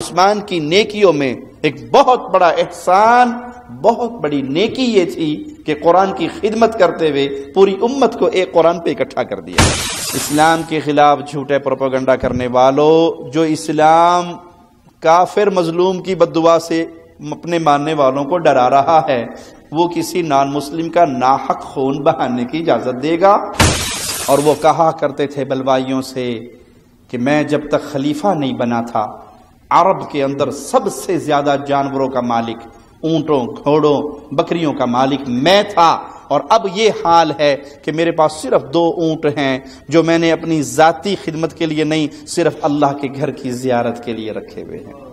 عثمان کی نیکیوں میں ایک بہت بڑا احسان، بہت بڑی نیکی یہ تھی کہ قرآن کی خدمت کرتے ہوئے پوری امت کو ایک قرآن پہ اکٹھا کر دیا۔ اسلام کے خلاف جھوٹے پروپیگنڈا کرنے والوں، جو اسلام کافر مظلوم کی بد دعا سے اپنے ماننے والوں کو ڈرا رہا ہے، وہ کسی نان مسلم کا ناحق خون بہانے کی اجازت دے گا؟ اور وہ کہا کرتے تھے بلوائیوں سے کہ میں جب تک خلیفہ نہیں بنا تھا، عرب کے اندر سب سے زیادہ جانوروں کا مالک، اونٹوں، گھوڑوں، بکریوں کا مالک میں تھا، اور اب یہ حال ہے کہ میرے پاس صرف 2 اونٹ ہیں جو میں نے اپنی ذاتی خدمت کے لیے نہیں، صرف اللہ کے گھر کی زیارت کے لیے رکھے ہوئے ہیں۔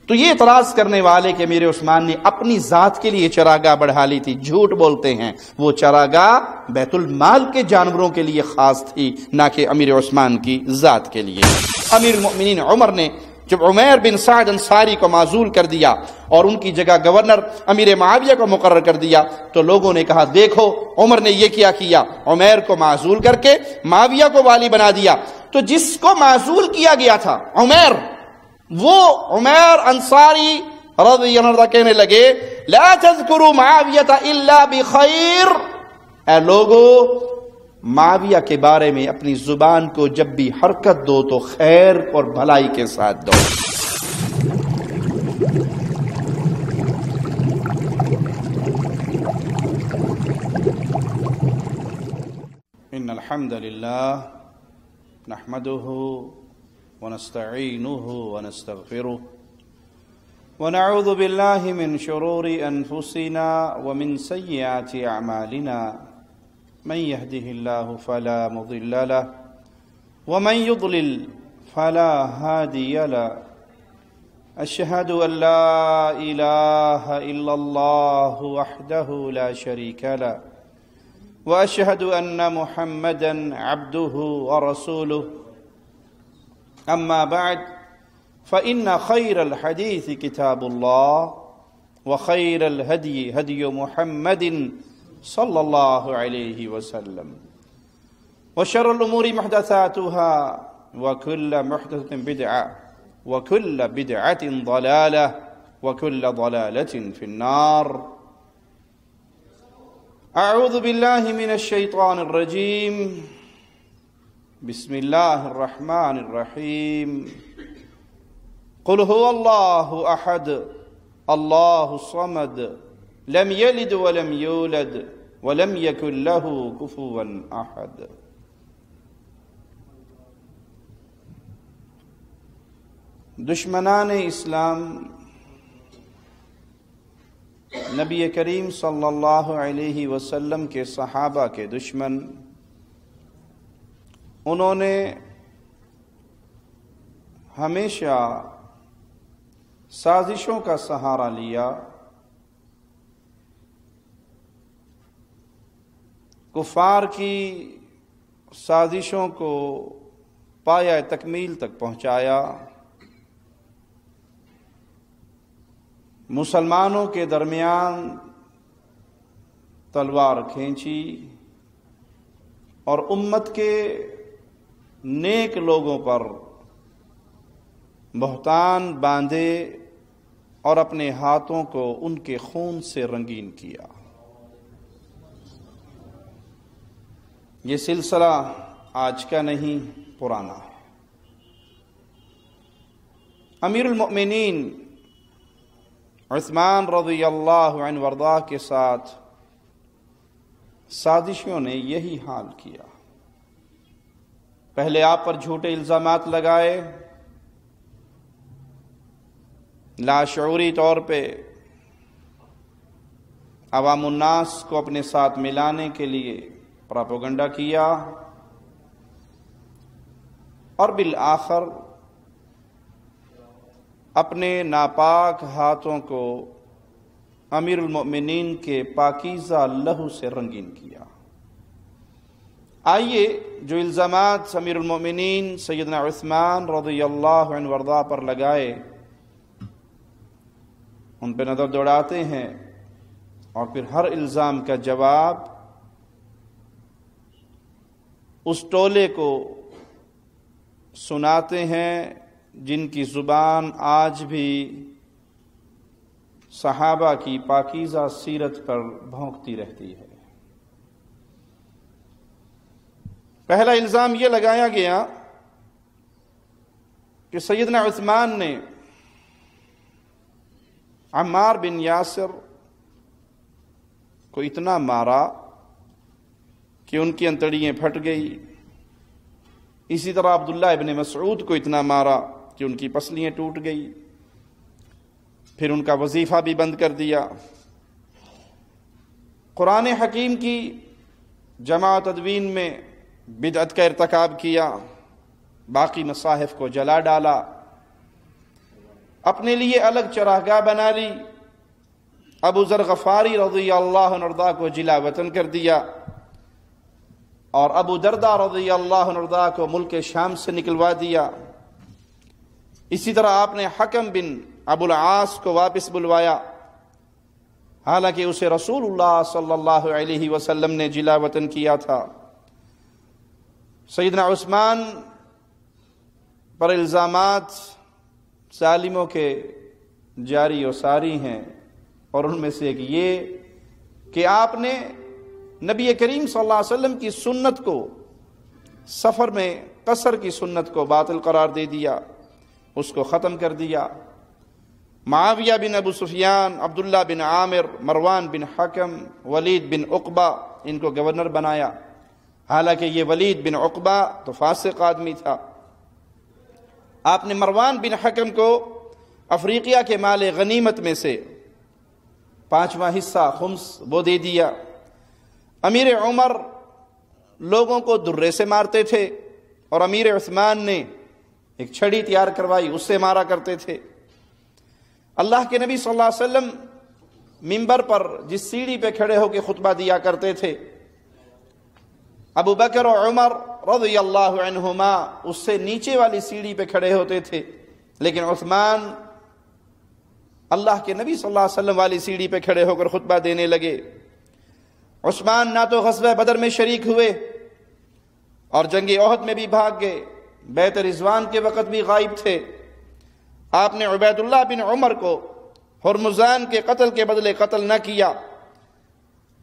تو یہ اعتراض کرنے والے کہ امیر عثمان نے اپنی ذات کے لیے چراگاہ بڑھا لی تھی، جھوٹ بولتے ہیں۔ وہ چراگاہ بیت المال کے جانوروں کے لیے خاص تھی، نہ کہ امیر عثمان کی ذات کے لیے۔ امیر المؤمنین عمر نے جب عمیر بن سعد انصاری کو معزول کر دیا اور ان کی جگہ گورنر امیر معاویہ کو مقرر کر دیا، تو لوگوں نے کہا دیکھو عمر نے یہ کیا، عمیر کو معزول کر کے معاویہ کو والی بنا دیا۔ تو جس کو معزول کیا گیا تھا عمیر، وہ عمیر انصاری رضی اللہ عنہ کہنے لگے لا تذکروا معاویہ الا بخیر، اے لوگو معاویہ کے بارے میں اپنی زبان کو جب بھی حرکت دو تو خیر اور بھلائی کے ساتھ دو۔ ان الحمد للہ نحمده ونستعینه ونستغفره ونعوذ باللہ من شرور انفسنا ومن سیئات اعمالنا، من يهده الله فلا مضل له ومن يضلل فلا هادي له، أشهد أن لا إله إلا الله وحده لا شريك له، وأشهد أن محمدا عبده ورسوله، أما بعد فإن خير الحديث كتاب الله، وخير الهدي هدي محمد صلی اللہ علیہ وسلم، وشر الامور محدثاتها وكل محدثة بدعة وكل بدعة ضلالة وكل ضلالة في النار۔ اعوذ باللہ من الشیطان الرجیم، بسم اللہ الرحمن الرحیم، قل هو اللہ احد اللہ الصمد لم یلد ولم یولد ولم یکن له کفوا احد۔ دشمنان اسلام، نبی کریم صلی اللہ علیہ وسلم کے صحابہ کے دشمن، انہوں نے ہمیشہ سازشوں کا سہارا لیا، کفار کی سازشوں کو پایہ تکمیل تک پہنچایا، مسلمانوں کے درمیان تلوار کھینچی اور امت کے نیک لوگوں پر بہتان باندھے اور اپنے ہاتھوں کو ان کے خون سے رنگین کیا۔ یہ سلسلہ آج کا نہیں، پرانا ہے۔ امیر المؤمنین عثمان رضی اللہ عنہ وارضاہ کے ساتھ سازشوں نے یہی حال کیا۔ پہلے آپ پر جھوٹے الزامات لگائے، لاشعوری طور پہ عوام الناس کو اپنے ساتھ ملانے کے لیے پروپیگنڈا کیا، اور بالآخر اپنے ناپاک ہاتھوں کو امیر المؤمنین کے پاکیزہ لہو سے رنگین کیا۔ آئیے جو الزامات امیر المؤمنین سیدنا عثمان رضی اللہ عنہ وارضاہ پر لگائے ان پہ نظر دوڑاتے ہیں، اور پھر ہر الزام کا جواب اس ٹولے کو سناتے ہیں جن کی زبان آج بھی صحابہ کی پاکیزہ سیرت پر بھونکتی رہتی ہے۔ پہلا الزام یہ لگایا گیا کہ سیدنا عثمان نے عمار بن یاسر کو اتنا مارا کہ ان کی انتڑیاں پھٹ گئی، اسی طرح عبداللہ ابن مسعود کو اتنا مارا کہ ان کی پسلیاں ٹوٹ گئی، پھر ان کا وظیفہ بھی بند کر دیا۔ قرآن حکیم کی جمع و تدوین میں بدعت کا ارتکاب کیا، باقی مصاحف کو جلا ڈالا، اپنے لیے الگ چراگاہ بنا لی، ابو ذر غفاری رضی اللہ عنہ کو جلا وطن کر دیا، اور ابو دردہ رضی اللہ عنہ کو ملک شام سے نکلوا دیا۔ اسی طرح آپ نے حکم بن ابو العاص کو واپس بلوایا، حالانکہ اسے رسول اللہ صلی اللہ علیہ وسلم نے جلا وطن کیا تھا۔ سیدنا عثمان پر الزامات ظالموں کے جاری و ساری ہیں، اور ان میں سے ایک یہ کہ آپ نے نبی کریم صلی اللہ علیہ وسلم کی سنت کو، سفر میں قصر کی سنت کو باطل قرار دے دیا، اس کو ختم کر دیا۔ معاویہ بن ابو سفیان، عبداللہ بن عامر، مروان بن حکم، ولید بن عقبہ، ان کو گورنر بنایا، حالانکہ یہ ولید بن عقبہ تو فاسق آدمی تھا۔ آپ نے مروان بن حکم کو افریقیہ کے مال غنیمت میں سے 5واں حصہ خمس وہ دے دیا۔ امیر عمر لوگوں کو درے سے مارتے تھے، اور امیر عثمان نے ایک چھڑی تیار کروائی، اس سے مارا کرتے تھے۔ اللہ کے نبی صلی اللہ علیہ وسلم منبر پر جس سیڑھی پہ کھڑے ہو کے خطبہ دیا کرتے تھے، ابو بکر و عمر رضی اللہ عنہما اس سے نیچے والی سیڑھی پہ کھڑے ہوتے تھے، لیکن عثمان اللہ کے نبی صلی اللہ علیہ وسلم والی سیڑھی پہ کھڑے ہو کر خطبہ دینے لگے۔ عثمان نہ تو غزوہ بدر میں شریک ہوئے اور جنگ احد میں بھی بھاگ گئے، بیعت رضوان کے وقت بھی غائب تھے۔ آپ نے عبید اللہ بن عمر کو ہرمزان کے قتل کے بدلے قتل نہ کیا،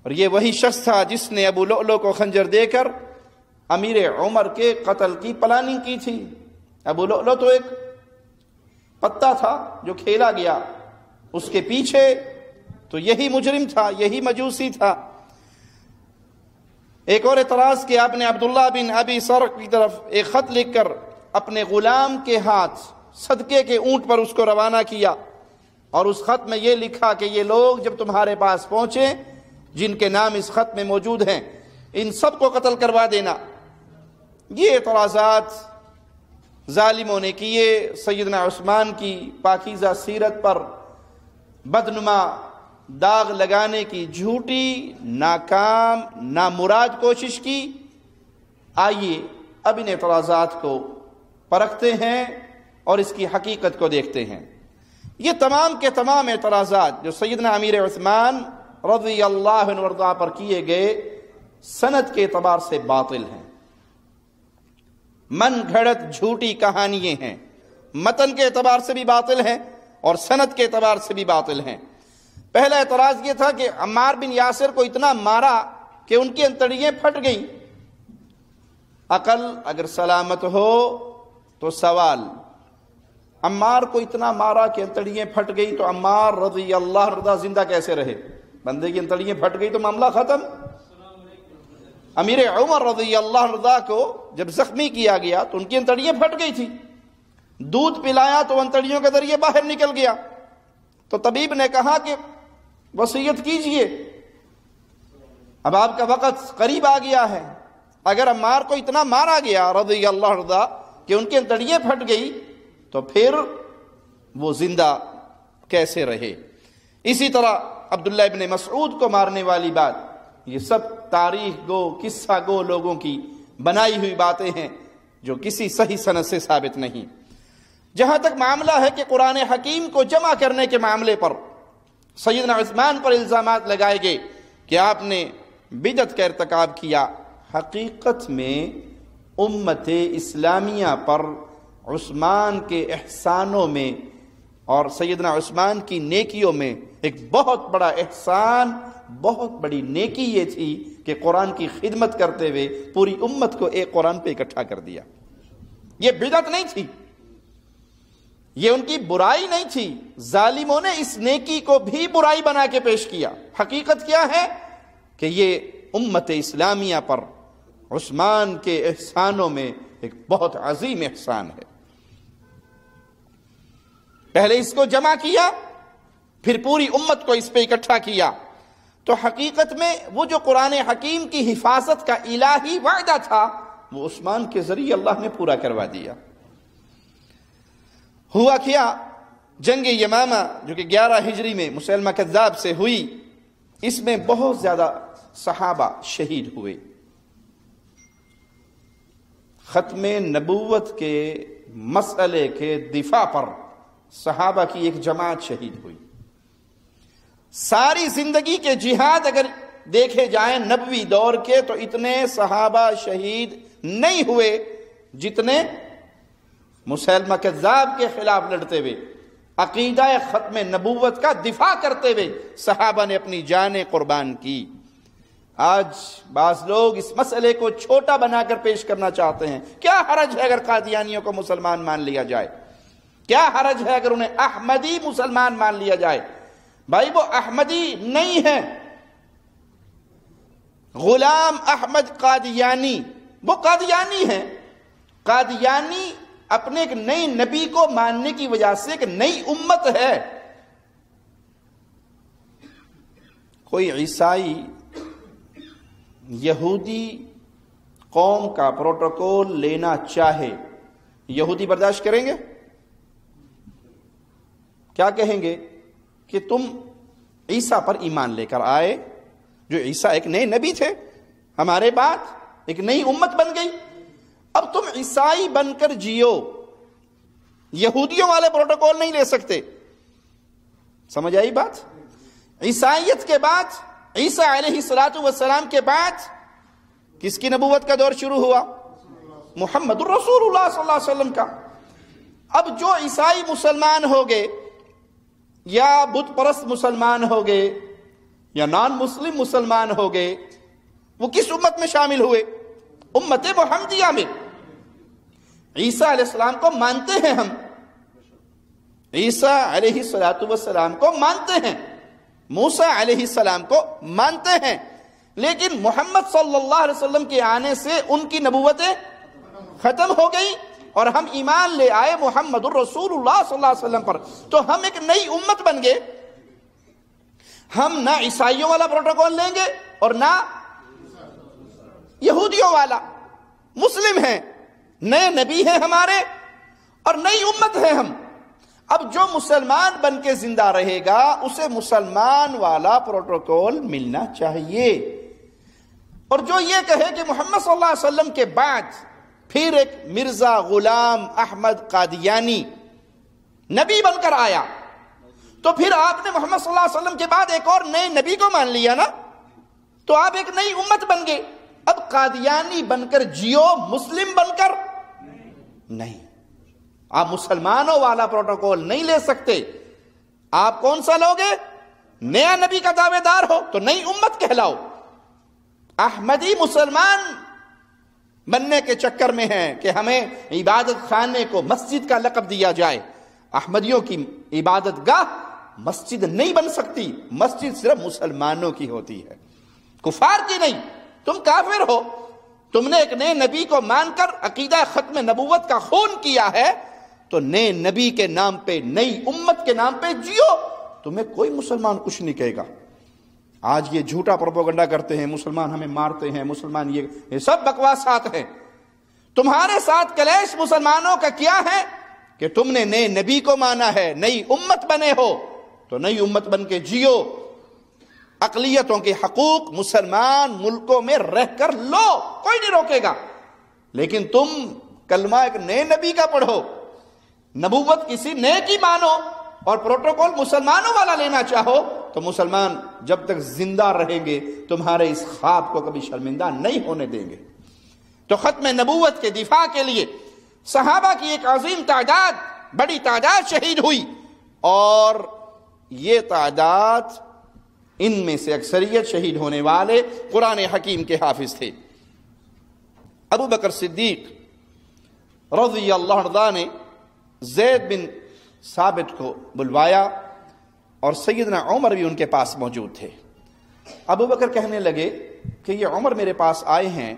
اور یہ وہی شخص تھا جس نے ابو لؤلؤ کو خنجر دے کر امیر عمر کے قتل کی پلاننگ کی تھی۔ ابو لؤلؤ تو ایک پتا تھا جو کھیلا گیا، اس کے پیچھے تو یہی مجرم تھا، یہی مجوسی تھا۔ ایک اور اعتراض کہ آپ نے عبداللہ بن ابی سرق کی طرف ایک خط لکھ کر اپنے غلام کے ہاتھ صدقے کے اونٹ پر اس کو روانہ کیا، اور اس خط میں یہ لکھا کہ یہ لوگ جب تمہارے پاس پہنچیں، جن کے نام اس خط میں موجود ہیں، ان سب کو قتل کروا دینا۔ یہ اعتراضات ظالموں نے کیے، سیدنا عثمان کی پاکیزہ سیرت پر بدنما داغ لگانے کی جھوٹی، ناکام، نامراد کوشش کی۔ آئیے اب ان اعتراضات کو پرکھتے ہیں اور اس کی حقیقت کو دیکھتے ہیں۔ یہ تمام کے تمام اعتراضات جو سیدنا امیر عثمان رضی اللہ عنہ وارضاہ پر کیے گئے، سند کے اعتبار سے باطل ہیں، من گھڑت جھوٹی کہانیاں ہیں، متن کے اعتبار سے بھی باطل ہیں اور سند کے اعتبار سے بھی باطل ہیں۔ پہلا اعتراض یہ تھا کہ عمار بن یاسر کو اتنا مارا کہ ان کی انتڑیاں پھٹ گئیں۔ عقل اگر سلامت ہو تو سوال، عمار کو اتنا مارا کہ انتڑیاں پھٹ گئی تو عمار رضی اللہ عنہ زندہ کیسے رہے؟ بندے کی انتڑیاں پھٹ گئی تو معاملہ ختم۔ امیر عمر رضی اللہ عنہ کو جب زخمی کیا گیا تو ان کی انتڑیاں پھٹ گئی تھی، دودھ پلایا تو انتڑیوں کے ذریعے باہر نکل گیا، تو طبیب نے کہا کہ وصیت کیجئے، اب آپ کا وقت قریب آ گیا ہے۔ اگر عمار کو اتنا مارا گیا رضی اللہ عنہ کہ ان کی انتڑیاں پھٹ گئی تو پھر وہ زندہ کیسے رہے؟ اسی طرح عبداللہ ابن مسعود کو مارنے والی بات، یہ سب تاریخ گو، قصہ گو لوگوں کی بنائی ہوئی باتیں ہیں جو کسی صحیح سند سے ثابت نہیں۔ جہاں تک معاملہ ہے کہ قرآن حکیم کو جمع کرنے کے معاملے پر سیدنا عثمان پر الزامات لگائے گئے کہ آپ نے بدعت کا ارتکاب کیا، حقیقت میں امت اسلامیہ پر عثمان کے احسانوں میں اور سیدنا عثمان کی نیکیوں میں ایک بہت بڑا احسان، بہت بڑی نیکی یہ تھی کہ قرآن کی خدمت کرتے ہوئے پوری امت کو ایک قرآن پہ اکٹھا کر دیا۔ یہ بدعت نہیں تھی، یہ ان کی برائی نہیں تھی، ظالموں نے اس نیکی کو بھی برائی بنا کے پیش کیا۔ حقیقت کیا ہے کہ یہ امت اسلامیہ پر عثمان کے احسانوں میں ایک بہت عظیم احسان ہے۔ پہلے اس کو جمع کیا، پھر پوری امت کو اس پہ اکٹھا کیا، تو حقیقت میں وہ جو قرآن حکیم کی حفاظت کا الہی وعدہ تھا وہ عثمان کے ذریعے اللہ نے پورا کروا دیا۔ ہوا کیا، جنگ یمامہ جو کہ 11 ہجری میں مسیلمہ کذاب سے ہوئی، اس میں بہت زیادہ صحابہ شہید ہوئے۔ ختم نبوت کے مسئلے کے دفاع پر صحابہ کی ایک جماعت شہید ہوئی۔ ساری زندگی کے جہاد اگر دیکھے جائیں نبوی دور کے تو اتنے صحابہ شہید نہیں ہوئے جتنے مسیلمہ کذاب کے خلاف لڑتے ہوئے، عقیدہ ختم نبوت کا دفاع کرتے ہوئے صحابہ نے اپنی جانیں قربان کی۔ آج بعض لوگ اس مسئلے کو چھوٹا بنا کر پیش کرنا چاہتے ہیں، کیا حرج ہے اگر قادیانیوں کو مسلمان مان لیا جائے، کیا حرج ہے اگر انہیں احمدی مسلمان مان لیا جائے؟ بھائی وہ احمدی نہیں ہے، غلام احمد قادیانی وہ قادیانی ہیں۔ قادیانی اپنے ایک نئی نبی کو ماننے کی وجہ سے ایک نئی امت ہے۔ کوئی عیسائی یہودی قوم کا پروٹوکول لینا چاہے، یہودی برداشت کریں گے؟ کیا کہیں گے کہ تم عیسیٰ پر ایمان لے کر آئے، جو عیسیٰ ایک نئے نبی تھے، ہمارے بعد ایک نئی امت بن گئی، اب تم عیسائی بن کر جیو، یہودیوں والے پروٹوکول نہیں لے سکتے۔ سمجھ آئی بات؟ عیسائیت کے بعد، عیسیٰ علیہ السلام کے بعد کس کی نبوت کا دور شروع ہوا؟ محمد الرسول اللہ صلی اللہ علیہ وسلم کا۔ اب جو عیسائی مسلمان ہو گئے یا بت پرست مسلمان ہو گئے یا نان مسلم مسلمان ہو گئے، وہ کس امت میں شامل ہوئے؟ امت محمدیہ میں۔ عیسیٰ علیہ السلام کو مانتے ہیں ہم، عیسیٰ علیہ السلام کو مانتے ہیں، موسیٰ علیہ السلام کو مانتے ہیں، لیکن محمد صلی اللہ علیہ وسلم کے آنے سے ان کی نبوتیں ختم ہو گئی اور ہم ایمان لے آئے محمد الرسول اللہ صلی اللہ علیہ وسلم پر، تو ہم ایک نئی امت بن گئے۔ ہم نہ عیسائیوں والا پروٹوکول لیں گے اور نہ یہودیوں والا، مسلم ہیں، نئے نبی ہیں ہمارے اور نئی امت ہے ہم۔ اب جو مسلمان بن کے زندہ رہے گا اسے مسلمان والا پروٹوکول ملنا چاہیے، اور جو یہ کہے کہ محمد صلی اللہ علیہ وسلم کے بعد پھر ایک مرزا غلام احمد قادیانی نبی بن کر آیا، تو پھر آپ نے محمد صلی اللہ علیہ وسلم کے بعد ایک اور نئے نبی کو مان لیا نا، تو آپ ایک نئی امت بن گئے۔ اب قادیانی بن کر جیو، مسلم بن کر نہیں۔ آپ مسلمانوں والا پروٹوکول نہیں لے سکتے۔ آپ کون سا لوگے؟ نیا نبی کا دعوے دار ہو تو نئی امت کہلاؤ۔ احمدی مسلمان بننے کے چکر میں ہیں کہ ہمیں عبادت خانے کو مسجد کا لقب دیا جائے۔ احمدیوں کی عبادت گاہ مسجد نہیں بن سکتی، مسجد صرف مسلمانوں کی ہوتی ہے، کفار کی نہیں۔ تم کافر ہو، تم نے ایک نئے نبی کو مان کر عقیدہ ختم نبوت کا خون کیا ہے، تو نئے نبی کے نام پہ، نئی امت کے نام پہ جیو، تمہیں کوئی مسلمان کچھ نہیں کہے گا۔ آج یہ جھوٹا پروپیگنڈا کرتے ہیں، مسلمان ہمیں مارتے ہیں، مسلمان یہ سب بکواسات ہیں۔ تمہارے ساتھ کلیش مسلمانوں کا کیا ہے کہ تم نے نئے نبی کو مانا ہے، نئی امت بنے ہو، تو نئی امت بن کے جیو، اقلیتوں کے حقوق مسلمان ملکوں میں رہ کر لو، کوئی نہیں روکے گا۔ لیکن تم کلمہ ایک نئے نبی کا پڑھو، نبوت کسی نئے کی مانو اور پروٹوکول مسلمانوں والا لینا چاہو، تو مسلمان جب تک زندہ رہیں گے تمہارے اس خواب کو کبھی شرمندہ نہیں ہونے دیں گے۔ تو ختم نبوت کے دفاع کے لیے صحابہ کی ایک عظیم تعداد، بڑی تعداد شہید ہوئی، اور یہ تعداد ان میں سے اکثریت شہید ہونے والے قرآن حکیم کے حافظ تھے۔ ابو بکر صدیق رضی اللہ عنہ نے زید بن ثابت کو بلوایا اور سیدنا عمر بھی ان کے پاس موجود تھے۔ ابو بکر کہنے لگے کہ یہ عمر میرے پاس آئے ہیں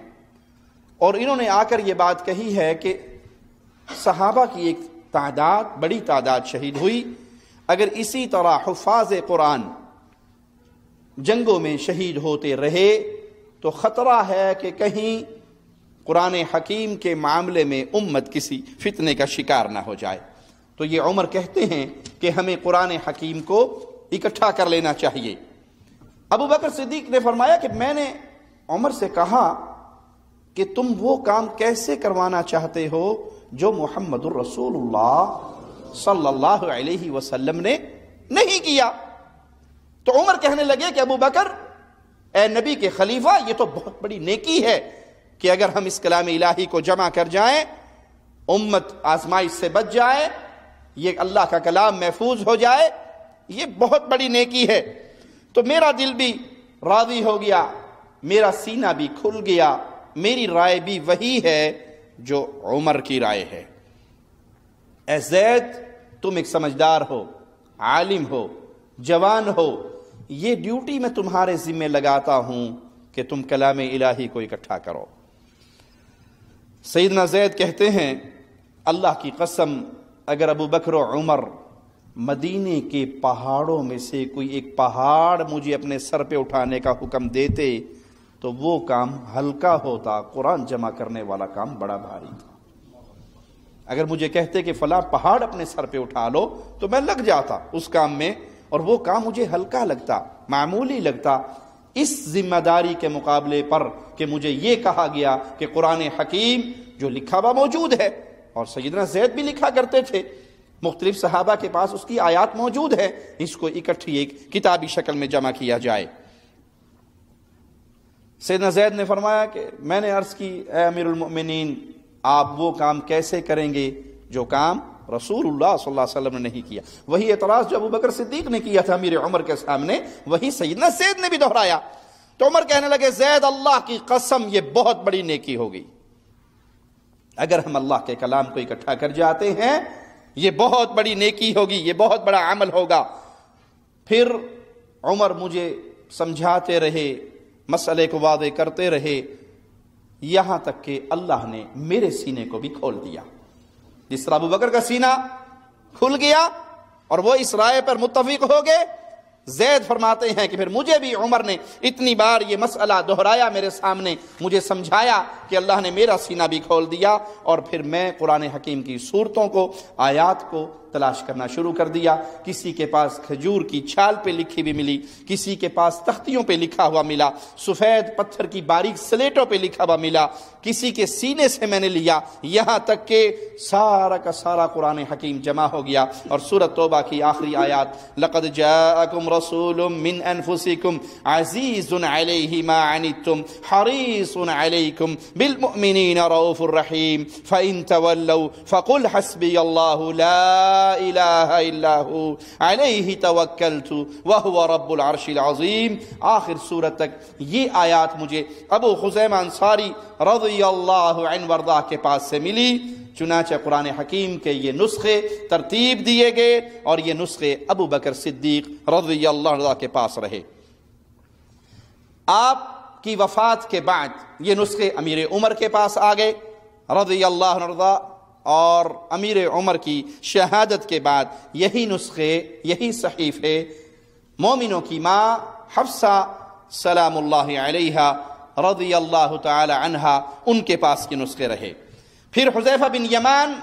اور انہوں نے آ کر یہ بات کہی ہے کہ صحابہ کی ایک تعداد، بڑی تعداد شہید ہوئی، اگر اسی طرح حفاظ قرآن جنگوں میں شہید ہوتے رہے تو خطرہ ہے کہ کہیں قرآن حکیم کے معاملے میں امت کسی فتنے کا شکار نہ ہو جائے۔ تو یہ عمر کہتے ہیں کہ ہمیں قرآن حکیم کو اکٹھا کر لینا چاہیے۔ ابو بکر صدیق نے فرمایا کہ میں نے عمر سے کہا کہ تم وہ کام کیسے کروانا چاہتے ہو جو محمد الرسول اللہ صلی اللہ علیہ وسلم نے نہیں کیا؟ تو عمر کہنے لگے کہ ابو بکر، اے نبی کے خلیفہ، یہ تو بہت بڑی نیکی ہے کہ اگر ہم اس کلام الہی کو جمع کر جائیں، امت آزمائش سے بچ جائے، یہ اللہ کا کلام محفوظ ہو جائے، یہ بہت بڑی نیکی ہے۔ تو میرا دل بھی راضی ہو گیا، میرا سینہ بھی کھل گیا، میری رائے بھی وہی ہے جو عمر کی رائے ہے۔ اے زید، تم ایک سمجھدار ہو، عالم ہو، جوان ہو، یہ ڈیوٹی میں تمہارے ذمہ لگاتا ہوں کہ تم کلام الہی کو اکٹھا کرو۔ سیدنا زید کہتے ہیں، اللہ کی قسم، اگر ابو بکر و عمر مدینے کے پہاڑوں میں سے کوئی ایک پہاڑ مجھے اپنے سر پہ اٹھانے کا حکم دیتے تو وہ کام ہلکا ہوتا، قرآن جمع کرنے والا کام بڑا بھاری تھا۔ اگر مجھے کہتے کہ فلاں پہاڑ اپنے سر پہ اٹھا لو تو میں لگ جاتا اس کام میں، اور وہ کام مجھے ہلکا لگتا، معمولی لگتا، اس ذمہ داری کے مقابلے پر کہ مجھے یہ کہا گیا کہ قرآن حکیم جو لکھا ہوا موجود ہے، اور سیدنا زید بھی لکھا کرتے تھے، مختلف صحابہ کے پاس اس کی آیات موجود ہے، اس کو اکٹھی ایک کتابی شکل میں جمع کیا جائے۔ سیدنا زید نے فرمایا کہ میں نے عرض کی، اے امیر المؤمنین، آپ وہ کام کیسے کریں گے جو کام رسول اللہ صلی اللہ علیہ وسلم نے نہیں کیا؟ وہی اعتراض جو ابو بکر صدیق نے کیا تھا امیر عمر کے سامنے، وہی سیدنا زید نے بھی دہرایا۔ تو عمر کہنے لگے، زید، اللہ کی قسم، یہ بہت بڑی نیکی ہوگی اگر ہم اللہ کے کلام کو اکٹھا کر جاتے ہیں، یہ بہت بڑی نیکی ہوگی، یہ بہت بڑا عمل ہوگا۔ پھر عمر مجھے سمجھاتے رہے، مسئلے کو واضح کرتے رہے، یہاں تک کہ اللہ نے میرے سینے کو بھی کھول دیا۔ جس طرح ابو بکر کا سینہ کھل گیا اور وہ اس رائے پر متفق ہو گئے، زید فرماتے ہیں کہ پھر مجھے بھی عمر نے اتنی بار یہ مسئلہ دہرایا میرے سامنے، مجھے سمجھایا کہ اللہ نے میرا سینہ بھی کھول دیا، اور پھر میں قرآن حکیم کی صورتوں کو، آیات کو تلاش کرنا شروع کر دیا۔ کسی کے پاس کھجور کی چھال پہ لکھی ہوئی ملی، کسی کے پاس تختیوں پہ لکھا ہوا ملا، سفید پتھر کی باریک سلیٹوں پہ لکھا ہوا ملا، کسی کے سینے سے میں نے لیا، یہاں تک کہ سارا کا سارا قرآن حکیم جمع ہو گیا۔ اور سورۃ توبہ کی آخری آیات، لقد جاءکم رسول من انفسکم عزیز علیہ ما عنتم حریص علیکم بالمؤمنین رؤوف الرحیم فإن تولوا فقل حسبی اللہ لا الہ الا ہو علیہ توکلت وہو رب العرش العظیم۔ آخر سورت تک یہ آیات مجھے ابو خزیمہ انصاری رضی اللہ عنہ وارضاہ کے پاس سے ملی۔ چنانچہ قرآن حکیم کے یہ نسخے ترتیب دیے گئے اور یہ نسخے ابو بکر صدیق رضی اللہ عنہ کے پاس رہے۔ آپ کی وفات کے بعد یہ نسخے امیر عمر کے پاس آ گئے رضی اللہ عنہ، اور امیر عمر کی شہادت کے بعد یہی نسخے، یہی صحیفے مومنوں کی ماں حفصہ سلام اللہ علیہا رضی اللہ تعالی عنہا، ان کے پاس کے نسخے رہے۔ پھر حذیفہ بن یمان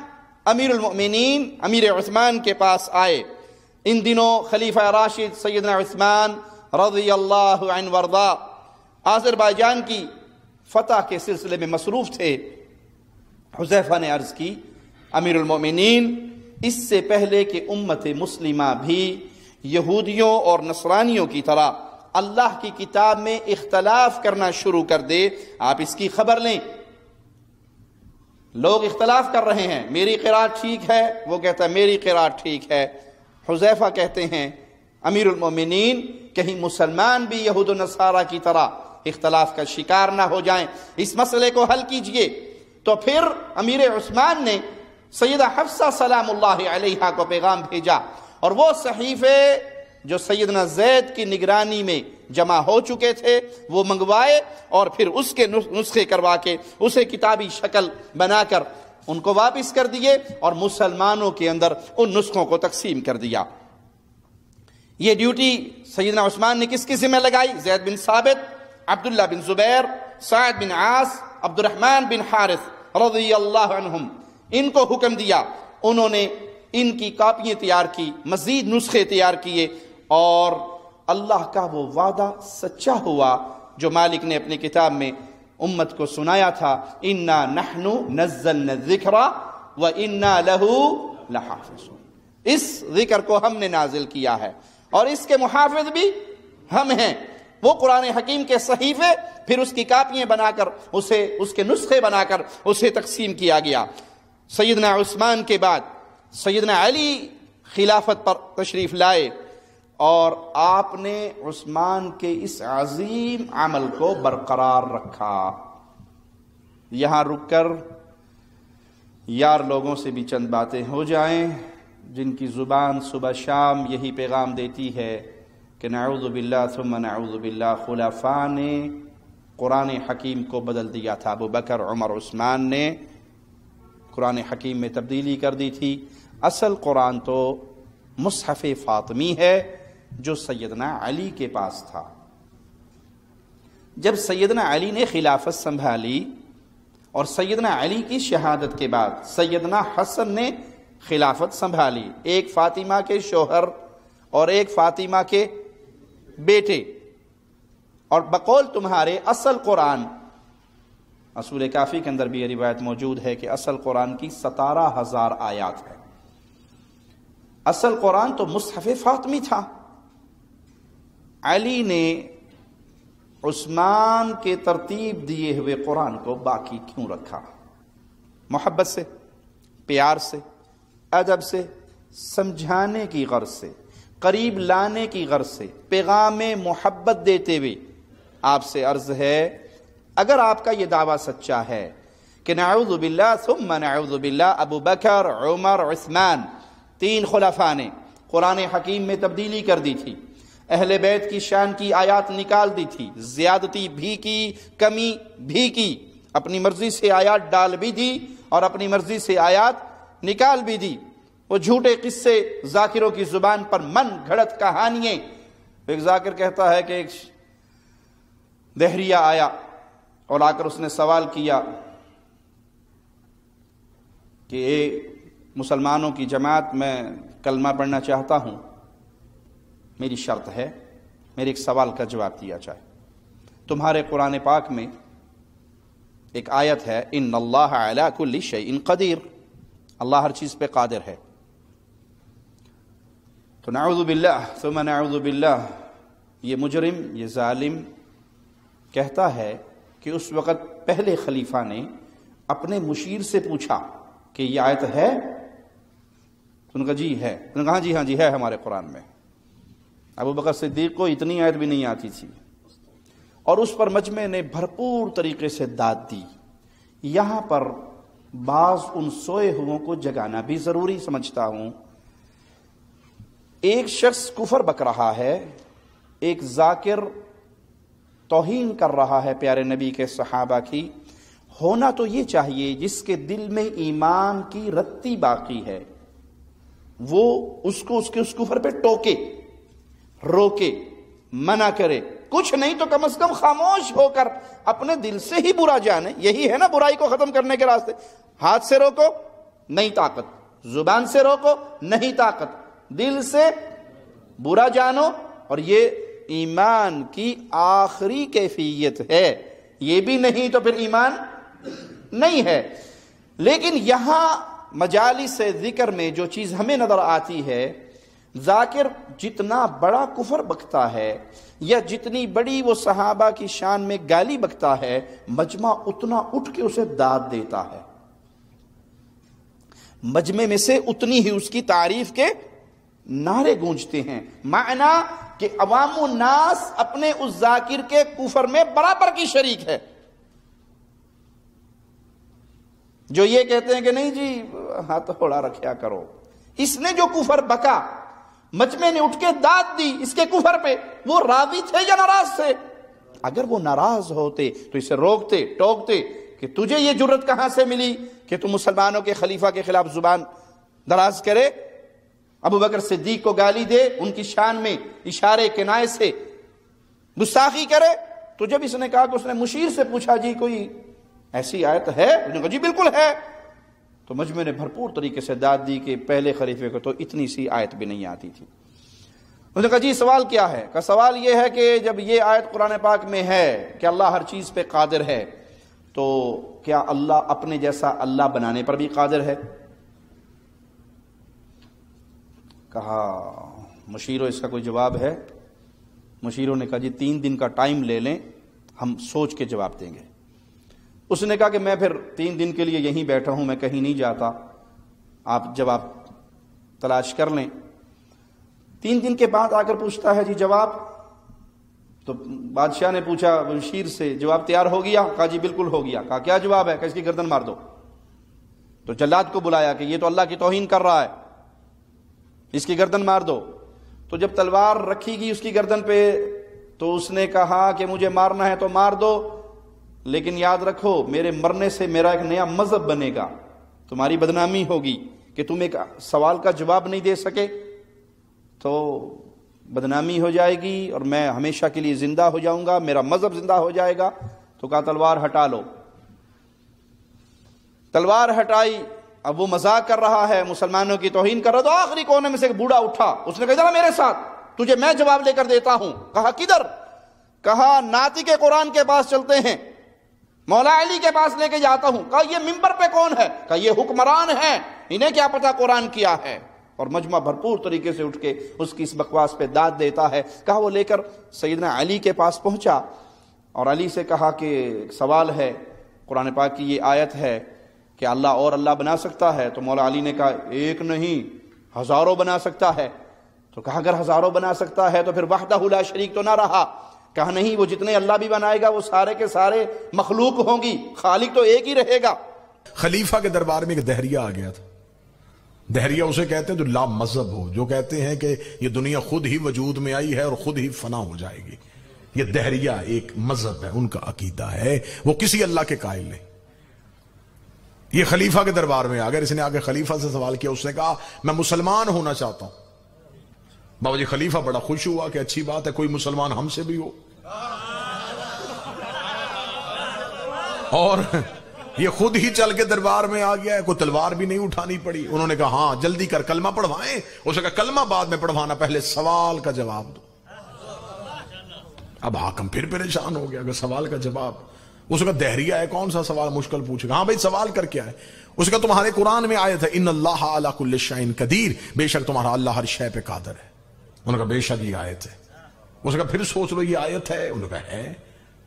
امیر المؤمنین امیر عثمان کے پاس آئے۔ ان دنوں خلیفہ راشد سیدنا عثمان رضی اللہ عنہ وارضاہ آذربائیجان کی فتح کے سلسلے میں مصروف تھے۔ حذیفہ نے عرض کی، امیر المؤمنین، اس سے پہلے کہ امت مسلمہ بھی یہودیوں اور نصرانیوں کی طرح اللہ کی کتاب میں اختلاف کرنا شروع کر دے، آپ اس کی خبر لیں۔ لوگ اختلاف کر رہے ہیں، میری قرات ٹھیک ہے، وہ کہتا ہے میری قرات ٹھیک ہے۔ حذیفہ کہتے ہیں امیر المومنین کہیں مسلمان بھی یہود و نصارہ کی طرح اختلاف کا شکار نہ ہو جائیں، اس مسئلے کو حل کیجئے۔ تو پھر امیر عثمان نے سیدہ حفصہ سلام اللہ علیہا کو پیغام بھیجا، اور وہ صحیفے جو سیدنا زید کی نگرانی میں جمع ہو چکے تھے وہ منگوائے، اور پھر اس کے نسخے کروا کے اسے کتابی شکل بنا کر ان کو واپس کر دیے، اور مسلمانوں کے اندر ان نسخوں کو تقسیم کر دیا۔ یہ ڈیوٹی سیدنا عثمان نے کس کی ذمہ لگائی؟ زید بن ثابت، عبداللہ بن زبیر، سعد بن عاص، عبد الرحمن بن حارث رضی اللہ عنہم، ان کو حکم دیا۔ انہوں نے ان کی کاپیاں تیار کی، مزید نسخے تیار کیے، اور اللہ کا وہ وعدہ سچا ہوا جو مالک نے اپنی کتاب میں امت کو سنایا تھا، اِنَّا نَحْنُ نَزَّلْنَا الذِّكْرَ وَإِنَّا لَهُ لَحَافِظُونَ، اس ذکر کو ہم نے نازل کیا ہے اور اس کے محافظ بھی ہم ہیں۔ وہ قرآن حکیم کے صحیفے پھر اس کی کاپیاں بنا کر اس کے نسخے بنا کر اسے تقسیم کیا گیا۔ سیدنا عثمان کے بعد سیدنا علی خلافت پر تشریف لائے، اور آپ نے عثمان کے اس عظیم عمل کو برقرار رکھا۔ یہاں رک کر یار لوگوں سے بھی چند باتیں ہو جائیں جن کی زبان صبح شام یہی پیغام دیتی ہے کہ نعوذ باللہ ثم نعوذ باللہ، خلفاء نے قرآن حکیم کو بدل دیا تھا۔ ابو بکر، عمر، عثمان نے قرآن حکیم میں تبدیلی کر دی تھی۔ اصل قرآن تو مصحف فاطمی ہے جو سیدنا علی کے پاس تھا۔ جب سیدنا علی نے خلافت سنبھالی اور سیدنا علی کی شہادت کے بعد سیدنا حسن نے خلافت سنبھالی، ایک فاطمہ کے شوہر اور ایک فاطمہ کے بیٹے، اور بقول تمہارے اصل قرآن، اصول کافی کے اندر بھی یہ روایت موجود ہے کہ اصل قرآن کی 17,000 آیات ہے۔ اصل قرآن تو مصحف فاطمی تھا۔ علی نے عثمان کے ترتیب دیے ہوئے قرآن کو باقی کیوں رکھا؟ محبت سے، پیار سے، ادب سے، سمجھانے کی غرض سے، قریب لانے کی غرض سے، پیغام محبت دیتے ہوئے آپ سے عرض ہے، اگر آپ کا یہ دعویٰ سچا ہے کہ نعوذ باللہ ثم نعوذ باللہ ابو بکر، عمر، عثمان، 3 خلفاء نے قرآن حکیم میں تبدیلی کر دی تھی، اہل بیت کی شان کی آیات نکال دی تھی، زیادتی بھی کی، کمی بھی کی، اپنی مرضی سے آیات ڈال بھی دی اور اپنی مرضی سے آیات نکال بھی دی، وہ جھوٹے قصے ذاکروں کی زبان پر من گھڑت کہانیاں۔ ایک ذاکر کہتا ہے کہ ایک دہریہ آیا اور آ کر اس نے سوال کیا کہ مسلمانوں کی جماعت میں کلمہ پڑھنا چاہتا ہوں، میری شرط ہے میرے ایک سوال کا جواب دیا جائے۔ تمہارے قرآن پاک میں ایک آیت ہے ان اللہ علی کل شیء قدیر، اللہ ہر چیز پہ قادر ہے۔ تو نعوذ باللہ ثم نعوذ باللہ، یہ مجرم، یہ ظالم کہتا ہے کہ اس وقت پہلے خلیفہ نے اپنے مشیر سے پوچھا کہ یہ آیت ہے؟ ان کا جی ہے، انہوں نے کہا ہاں جی ہے ہمارے قرآن میں۔ ابو بکر صدیق کو اتنی آیت بھی نہیں آتی تھی، اور اس پر مجمع نے بھرپور طریقے سے داد دی۔ یہاں پر بعض ان سوئے ہوئوں کو جگانا بھی ضروری سمجھتا ہوں۔ ایک شخص کفر بک رہا ہے، ایک ذاکر توہین کر رہا ہے پیارے نبی کے صحابہ کی، ہونا تو یہ چاہیے جس کے دل میں ایمان کی رتی باقی ہے وہ اس کو اس کفر پہ ٹوکے، روکے، منع کرے، کچھ نہیں تو کم از کم خاموش ہو کر اپنے دل سے ہی برا جانے۔ یہی ہے نا برائی کو ختم کرنے کے راستے۔ ہاتھ سے روکو، نہیں طاقت، زبان سے روکو، نہیں طاقت، دل سے برا جانو، اور یہ ایمان کی آخری کیفیت ہے۔ یہ بھی نہیں تو پھر ایمان نہیں ہے۔ لیکن یہاں مجالس ذکر میں جو چیز ہمیں نظر آتی ہے، ذاکر جتنا بڑا کفر بکتا ہے یا جتنی بڑی وہ صحابہ کی شان میں گالی بکتا ہے، مجمع اتنا اٹھ کے اسے داد دیتا ہے۔ مجمع میں سے اتنی ہی اس کی تعریف کے نعرے گونجتے ہیں. معنی کہ عوام الناس اپنے اس ذاکر کے کفر میں برابر کی شریک ہے. جو یہ کہتے ہیں کہ نہیں جی ہاتھ تھوڑا رکھیا کرو، اس نے جو کفر بکا، مجمع نے اٹھ کے داد دی اس کے کفر پہ، وہ راضی تھے یا ناراض تھے؟ اگر وہ ناراض ہوتے تو اسے روکتے ٹوکتے کہ تجھے یہ جرت کہاں سے ملی کہ تم مسلمانوں کے خلیفہ کے خلاف زبان دراز کرے، ابو بکر صدیق کو گالی دے، ان کی شان میں اشارے کنائے سے گستاخی کرے. تو جب اس نے کہا کہ اس نے مشیر سے پوچھا جی کوئی ایسی آیت ہے؟ انہوں نے کہا جی بالکل ہے. تو مجمع نے بھرپور طریقے سے داد دی کہ پہلے خلیفے کو تو اتنی سی آیت بھی نہیں آتی تھی. انہوں نے کہا جی سوال کیا ہے؟ کہ سوال یہ ہے کہ جب یہ آیت قرآن پاک میں ہے کہ اللہ ہر چیز پہ قادر ہے، تو کیا اللہ اپنے جیسا اللہ بنانے پر بھی قادر ہے؟ کہا مشیروں اس کا کوئی جواب ہے؟ مشیروں نے کہا جی 3 دن کا ٹائم لے لیں، ہم سوچ کے جواب دیں گے. اس نے کہا کہ میں پھر 3 دن کے لیے یہیں بیٹھا ہوں، میں کہیں نہیں جاتا، آپ جواب تلاش کر لیں. 3 دن کے بعد آ کر پوچھتا ہے جی جواب. تو بادشاہ نے پوچھا مشیر سے جواب تیار ہو گیا؟ کہا جی بالکل ہو گیا. کہا کیا جواب ہے؟ کہ اس کی گردن مار دو. تو جلاد کو بلایا کہ یہ تو اللہ کی توہین کر رہا ہے، اس کی گردن مار دو. تو جب تلوار رکھی گئی اس کی گردن پہ تو اس نے کہا کہ مجھے مارنا ہے تو مار دو، لیکن یاد رکھو میرے مرنے سے میرا ایک نیا مذہب بنے گا، تمہاری بدنامی ہوگی کہ تم ایک سوال کا جواب نہیں دے سکے تو بدنامی ہو جائے گی اور میں ہمیشہ کے لیے زندہ ہو جاؤں گا، میرا مذہب زندہ ہو جائے گا. تو کہا تلوار ہٹا لو. تلوار ہٹائی. اب وہ مذاق کر رہا ہے، مسلمانوں کی توہین کر رہا. تو آخری کونے میں سے ایک بوڑھا اٹھا، اس نے کہا ذرا میرے ساتھ، تجھے میں جواب لے کر دیتا ہوں. کہا کدھر؟ کہا ناطق قرآن کے پاس چلتے ہیں، مولا علی کے پاس لے کے جاتا ہوں. کہا یہ منبر پہ کون ہے؟ کہا یہ حکمران ہیں، انہیں کیا پتا قرآن کیا ہے. اور مجمع بھرپور طریقے سے اٹھ کے اس کی اس بکواس پہ داد دیتا ہے. کہا وہ لے کر سیدنا علی کے پاس پہنچا اور علی سے کہا کہ سوال ہے، قرآن پاک کی یہ آیت ہے کہ اللہ اور اللہ بنا سکتا ہے. تو مولا علی نے کہا ایک نہیں ہزاروں بنا سکتا ہے. تو کہا اگر ہزاروں بنا سکتا ہے تو پھر وحدہ لا شریک تو نہ رہا. کہا نہیں، وہ جتنے اللہ بھی بنائے گا وہ سارے کے سارے مخلوق ہوں گی، خالق تو ایک ہی رہے گا. خلیفہ کے دربار میں ایک دہریہ آ گیا تھا. دہریہ اسے کہتے ہیں جو لا مذہب ہو، جو کہتے ہیں کہ یہ دنیا خود ہی وجود میں آئی ہے اور خود ہی فنا ہو جائے گی. یہ دہریہ ایک مذہب ہے، ان کا عقیدہ ہے، وہ کسی اللہ کے قائل نہیں. یہ خلیفہ کے دربار میں آ گیا. اس نے آگے خلیفہ سے سوال کیا. اس نے کہا میں مسلمان ہونا چاہتا ہوں. بابا جی خلیفہ بڑا خوش ہوا کہ اچھی بات ہے، کوئی مسلمان ہم سے بھی ہو. اور یہ خود ہی چل کے دربار میں آ گیا ہے، کوئی تلوار بھی نہیں اٹھانی پڑی. انہوں نے کہا ہاں جلدی کر کلمہ پڑھوائیں. اس نے کہا کلمہ بعد میں پڑھوانا، پہلے سوال کا جواب دو. اب حاکم پھر پریشان ہو گیا کہ سوال کا جواب. اس کا دہریہ ہے، کون سا سوال مشکل پوچھے گا؟ ہاں بھائی سوال کر کے آئے. اس کا تمہارے قرآن میں آیت ہے ان اللہ علی کل شیء قدیر، بے شک تمہارا اللہ ہر شے پہ قادر ہے. انہوں نے کہا بے شک یہ آیت ہے. اس نے کہا پھر سوچ لو یہ آیت ہے. انہوں نے کہا ہے.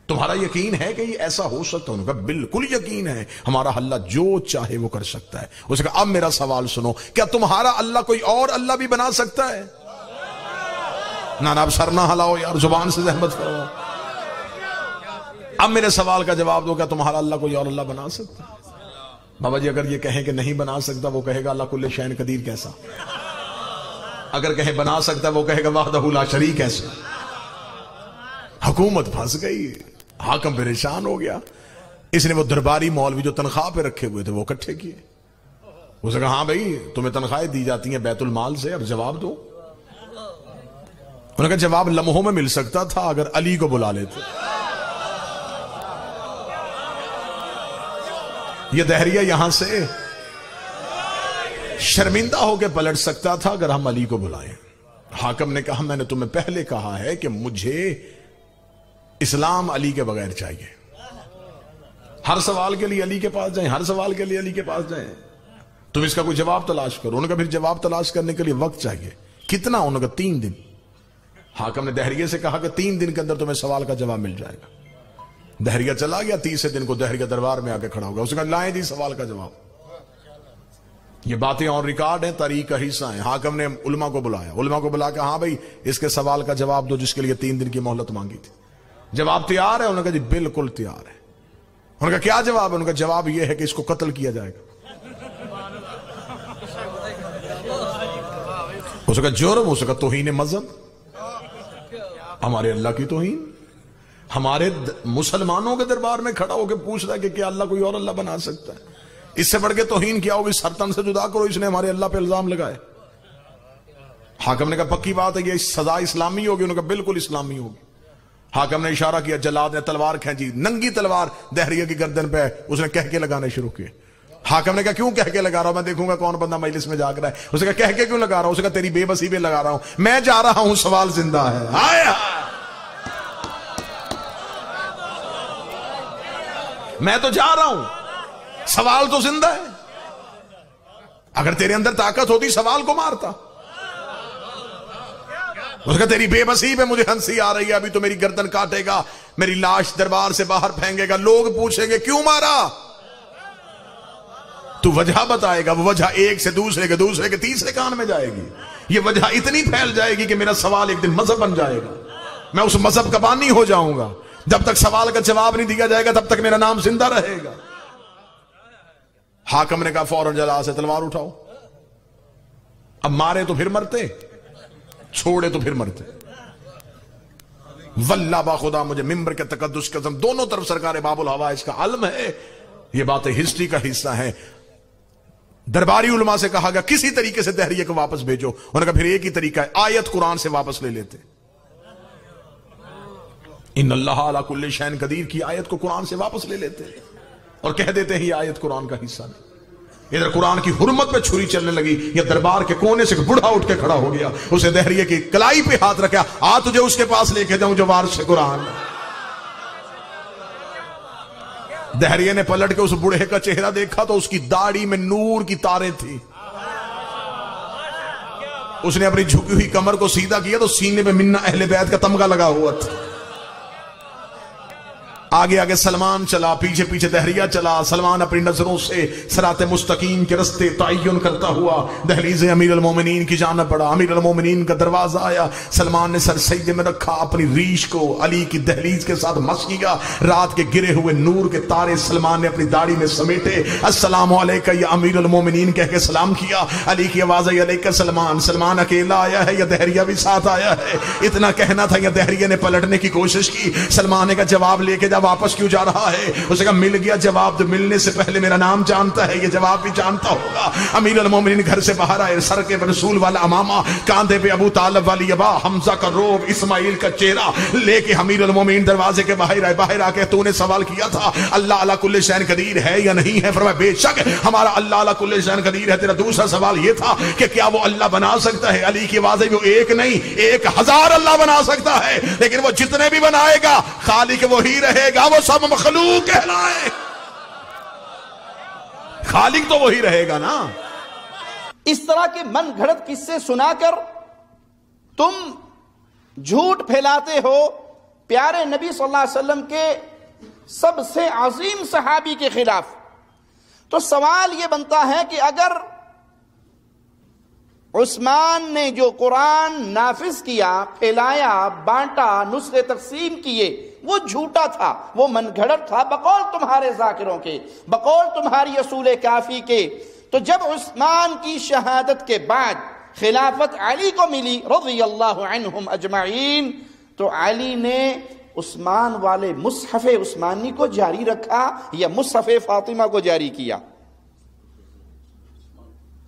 تمہارا یقین ہے کہ یہ ایسا ہو سکتا ہے؟ انہوں نے کہا بالکل یقین ہے، ہمارا اللہ جو چاہے وہ کر سکتا ہے. اس نے کہا اب میرا سوال سنو، کیا تمہارا اللہ کوئی اور اللہ بھی بنا سکتا ہے؟ نانا اب سر نہ ہلاؤ یار، زبان سے زحمت کرو. اب میرے سوال کا جواب دو، کیا تمہارا اللہ کوئی اور اللہ بنا سکتا ہے؟ بابا جی اگر یہ کہیں کہ نہیں بنا سکتا، وہ کہے گا اللہ کل شیء قدیر کیسا؟ اگر کہیں بنا سکتا وہ کہے گا وحدہ لا شریک کیسا؟ حکومت پھنس گئی، حاکم پریشان ہو گیا. اس نے وہ درباری مولوی جو تنخواہ پہ رکھے ہوئے تھے وہ اکٹھے کیے. اس نے کہا ہاں بھائی تمہیں تنخواہیں دی جاتی ہیں بیت المال سے، اب جواب دو. انہوں نے کہا جواب لمحوں میں مل سکتا تھا اگر علی کو بلا لیتے. یہ دہریہ یہاں سے شرمندہ ہو کے پلٹ سکتا تھا اگر ہم علی کو بلائیں. حاکم نے کہا میں نے تمہیں پہلے کہا ہے کہ مجھے اسلام علی کے بغیر چاہیے. ہر سوال کے لیے علی کے پاس جائیں، ہر سوال کے لیے علی کے پاس جائیں. تم اس کا کوئی جواب تلاش کرو. انہوں نے کہا پھر جواب تلاش کرنے کے لیے وقت چاہیے. کتنا؟ انہوں نے کہا 3 دن. حاکم نے دہریے سے کہا کہ 3 دن کے اندر تمہیں سوال کا جواب مل جائے گا. دہریہ چلا گیا. 30 دن کو دہریہ دربار میں آ کے کھڑا ہوگا. اس نے کہا لائیں جی سوال کا جواب. یہ باتیں اور ریکارڈ ہیں، تاریخ کا حصہ ہیں. حاکم نے علماء کو بلایا، علماء کو بلا کے ہاں بھائی اس کے سوال کا جواب دو جس کے لیے 3 دن کی مہلت مانگی تھی. جواب تیار ہے؟ انہوں نے کہا جی بالکل تیار ہے. انہوں نے کہا کیا جواب ہے؟ انہوں نے کہا جواب یہ ہے کہ اس کو قتل کیا جائے گا. اس کا جرم، اس کا توہین مذہب، ہمارے اللہ کی توہین. ہمارے مسلمانوں کے دربار میں کھڑا ہو کے پوچھ رہا ہے کہ کیا اللہ کوئی اور اللہ بنا سکتا ہے؟ اس سے بڑھ کے توہین کیا ہوگی؟ سرتن سے جدا کرو، اس نے ہمارے اللہ پہ الزام لگائے. حاکم نے کہا پکی بات ہے یہ سزا اسلامی ہوگی؟ انہوں نے کہا بالکل اسلامی ہوگی. حاکم نے اشارہ کیا، جلاد نے تلوار کھینچی، ننگی تلوار دہریہ کی گردن پہ اس نے کہہ کے لگانے شروع کیے. حاکم نے کہا کیوں کہہ کے لگا رہا ہوں؟ میں دیکھوں گا کون بندہ مجلس میں جاگ رہا ہے. اس نے کہا کہہ کے کیوں لگا رہا ہوں؟ اس نے کہا تیری بے بسی پہ لگا رہا ہوں. میں جا رہا ہوں، سوال زندہ ہے. میں تو جا رہا ہوں، سوال تو زندہ ہے. اگر تیرے اندر طاقت ہوتی سوال کو مارتا. اس کا تیری بے بسی پہ مجھے ہنسی آ رہی ہے، ابھی تو میری گردن کاٹے گا، میری لاش دربار سے باہر پھینکے گا، لوگ پوچھیں گے کیوں مارا؟ تو وجہ بتائے گا، وہ وجہ ایک سے دوسرے کے تیسرے کان میں جائے گی. یہ وجہ اتنی پھیل جائے گی کہ میرا سوال ایک دن مذہب بن جائے گا. میں اس مذہب کا بانی ہو جاؤں گا. جب تک سوال کا جواب نہیں دیا جائے گا تب تک میرا نام زندہ رہے گا. حاکم نے کہا فوراً جلا سے تلوار اٹھاؤ. اب مارے تو پھر مرتے، چھوڑے تو پھر مرتے. واللہ با خدا مجھے ممبر کے تقدس قسم دونوں طرف سرکار باب الہوا اس کا علم ہے. یہ باتیں ہسٹری کا حصہ ہیں. درباری علماء سے کہا گیا کسی طریقے سے دہریے کو واپس بھیجو. انہوں نے کہا پھر ایک ہی طریقہ ہے، آیت قرآن سے واپس لے لیتے. ان اللہ علی کل شیء قدیر کی آیت کو قرآن سے واپس لے لیتے اور کہہ دیتے ہیں یہ آیت قرآن کا حصہ نہیں. ادھر قرآن کی حرمت پہ چھری چلنے لگی. یہ دربار کے کونے سے بوڑھا اٹھ کے کھڑا ہو گیا، اسے دہریے کی کلائی پہ ہاتھ رکھا، آ تجھے اس کے پاس لے کے جاؤں جو وارث قرآن. دہریے نے پلٹ کے اس بوڑھے کا چہرہ دیکھا تو اس کی داڑھی میں نور کی تاریں تھی. اس نے اپنی جھکی ہوئی کمر کو سیدھا کیا تو سینے پہ منا اہل بیت کا تمغہ لگا ہوا تھا. آگے آگے سلمان چلا، پیچھے پیچھے دہریہ چلا. سلمان اپنی نظروں سے صراط مستقیم کے رستے تعین کرتا ہوا دہلیز امیر المومنین کی جانب بڑھا. امیر المومنین کا دروازہ آیا، سلمان نے سر سجدے میں رکھا، اپنی ریش کو علی کی دہلیز کے ساتھ مس کیا. رات کے گرے ہوئے نور کے تارے سلمان نے اپنی داڑھی میں سمیٹے. السلام علیکہ یا امیر المومنین کہہ کے سلام کیا. علی کی آواز آئی علیکہ سلمان. سلمان اکیلا آیا ہے یا دہریہ بھی ساتھ آیا ہے؟ اتنا کہنا تھا یا دہریہ نے پلٹنے کی کوشش کی. سلمان نے کہا جواب لے کے جا، واپس کیوں جا رہا ہے؟ اس نے کہا مل گیا جواب. تو ملنے سے پہلے میرا نام جانتا ہے، یہ جواب بھی جانتا ہوگا. امیر المومنین گھر سے باہر آئے، سر کے رسول والا امامہ، کاندھے پہ ابو طالب والی ابا، حمزہ کا روب، اسماعیل کا چہرہ لے کے امیر المومنین دروازے کے باہر آئے. باہر آ کے تو نے سوال کیا تھا اللہ علی کل شیء قدیر ہے یا نہیں ہے؟ فرمایا بے شک ہمارا اللہ علی کل شیء قدیر ہے. تیرا دوسرا سوال یہ تھا کہ کیا وہ اللہ بنا سکتا ہے؟ علی کی آواز ہے وہ ایک نہیں 1000 اللہ بنا سکتا ہے، لیکن وہ جتنے بھی بنائے گا خالق وہی رہے گا. وہ سب مخلوق کہلائے، خالق تو وہی رہے گا نا. اس طرح کے من گھڑت قصے سنا کر تم جھوٹ پھیلاتے ہو پیارے نبی صلی اللہ علیہ وسلم کے سب سے عظیم صحابی کے خلاف. تو سوال یہ بنتا ہے کہ اگر عثمان نے جو قرآن نافذ کیا، پھیلایا، بانٹا، نسخے تقسیم کیے، وہ جھوٹا تھا، وہ من گھڑت تھا بقول تمہارے ذاکروں کے، بقول تمہاری اصول کافی کے. تو جب عثمان کی شہادت کے بعد خلافت علی کو ملی رضی اللہ عنہم اجمعین، تو علی نے عثمان والے مصحف عثمانی کو جاری رکھا یا مصحف فاطمہ کو جاری کیا؟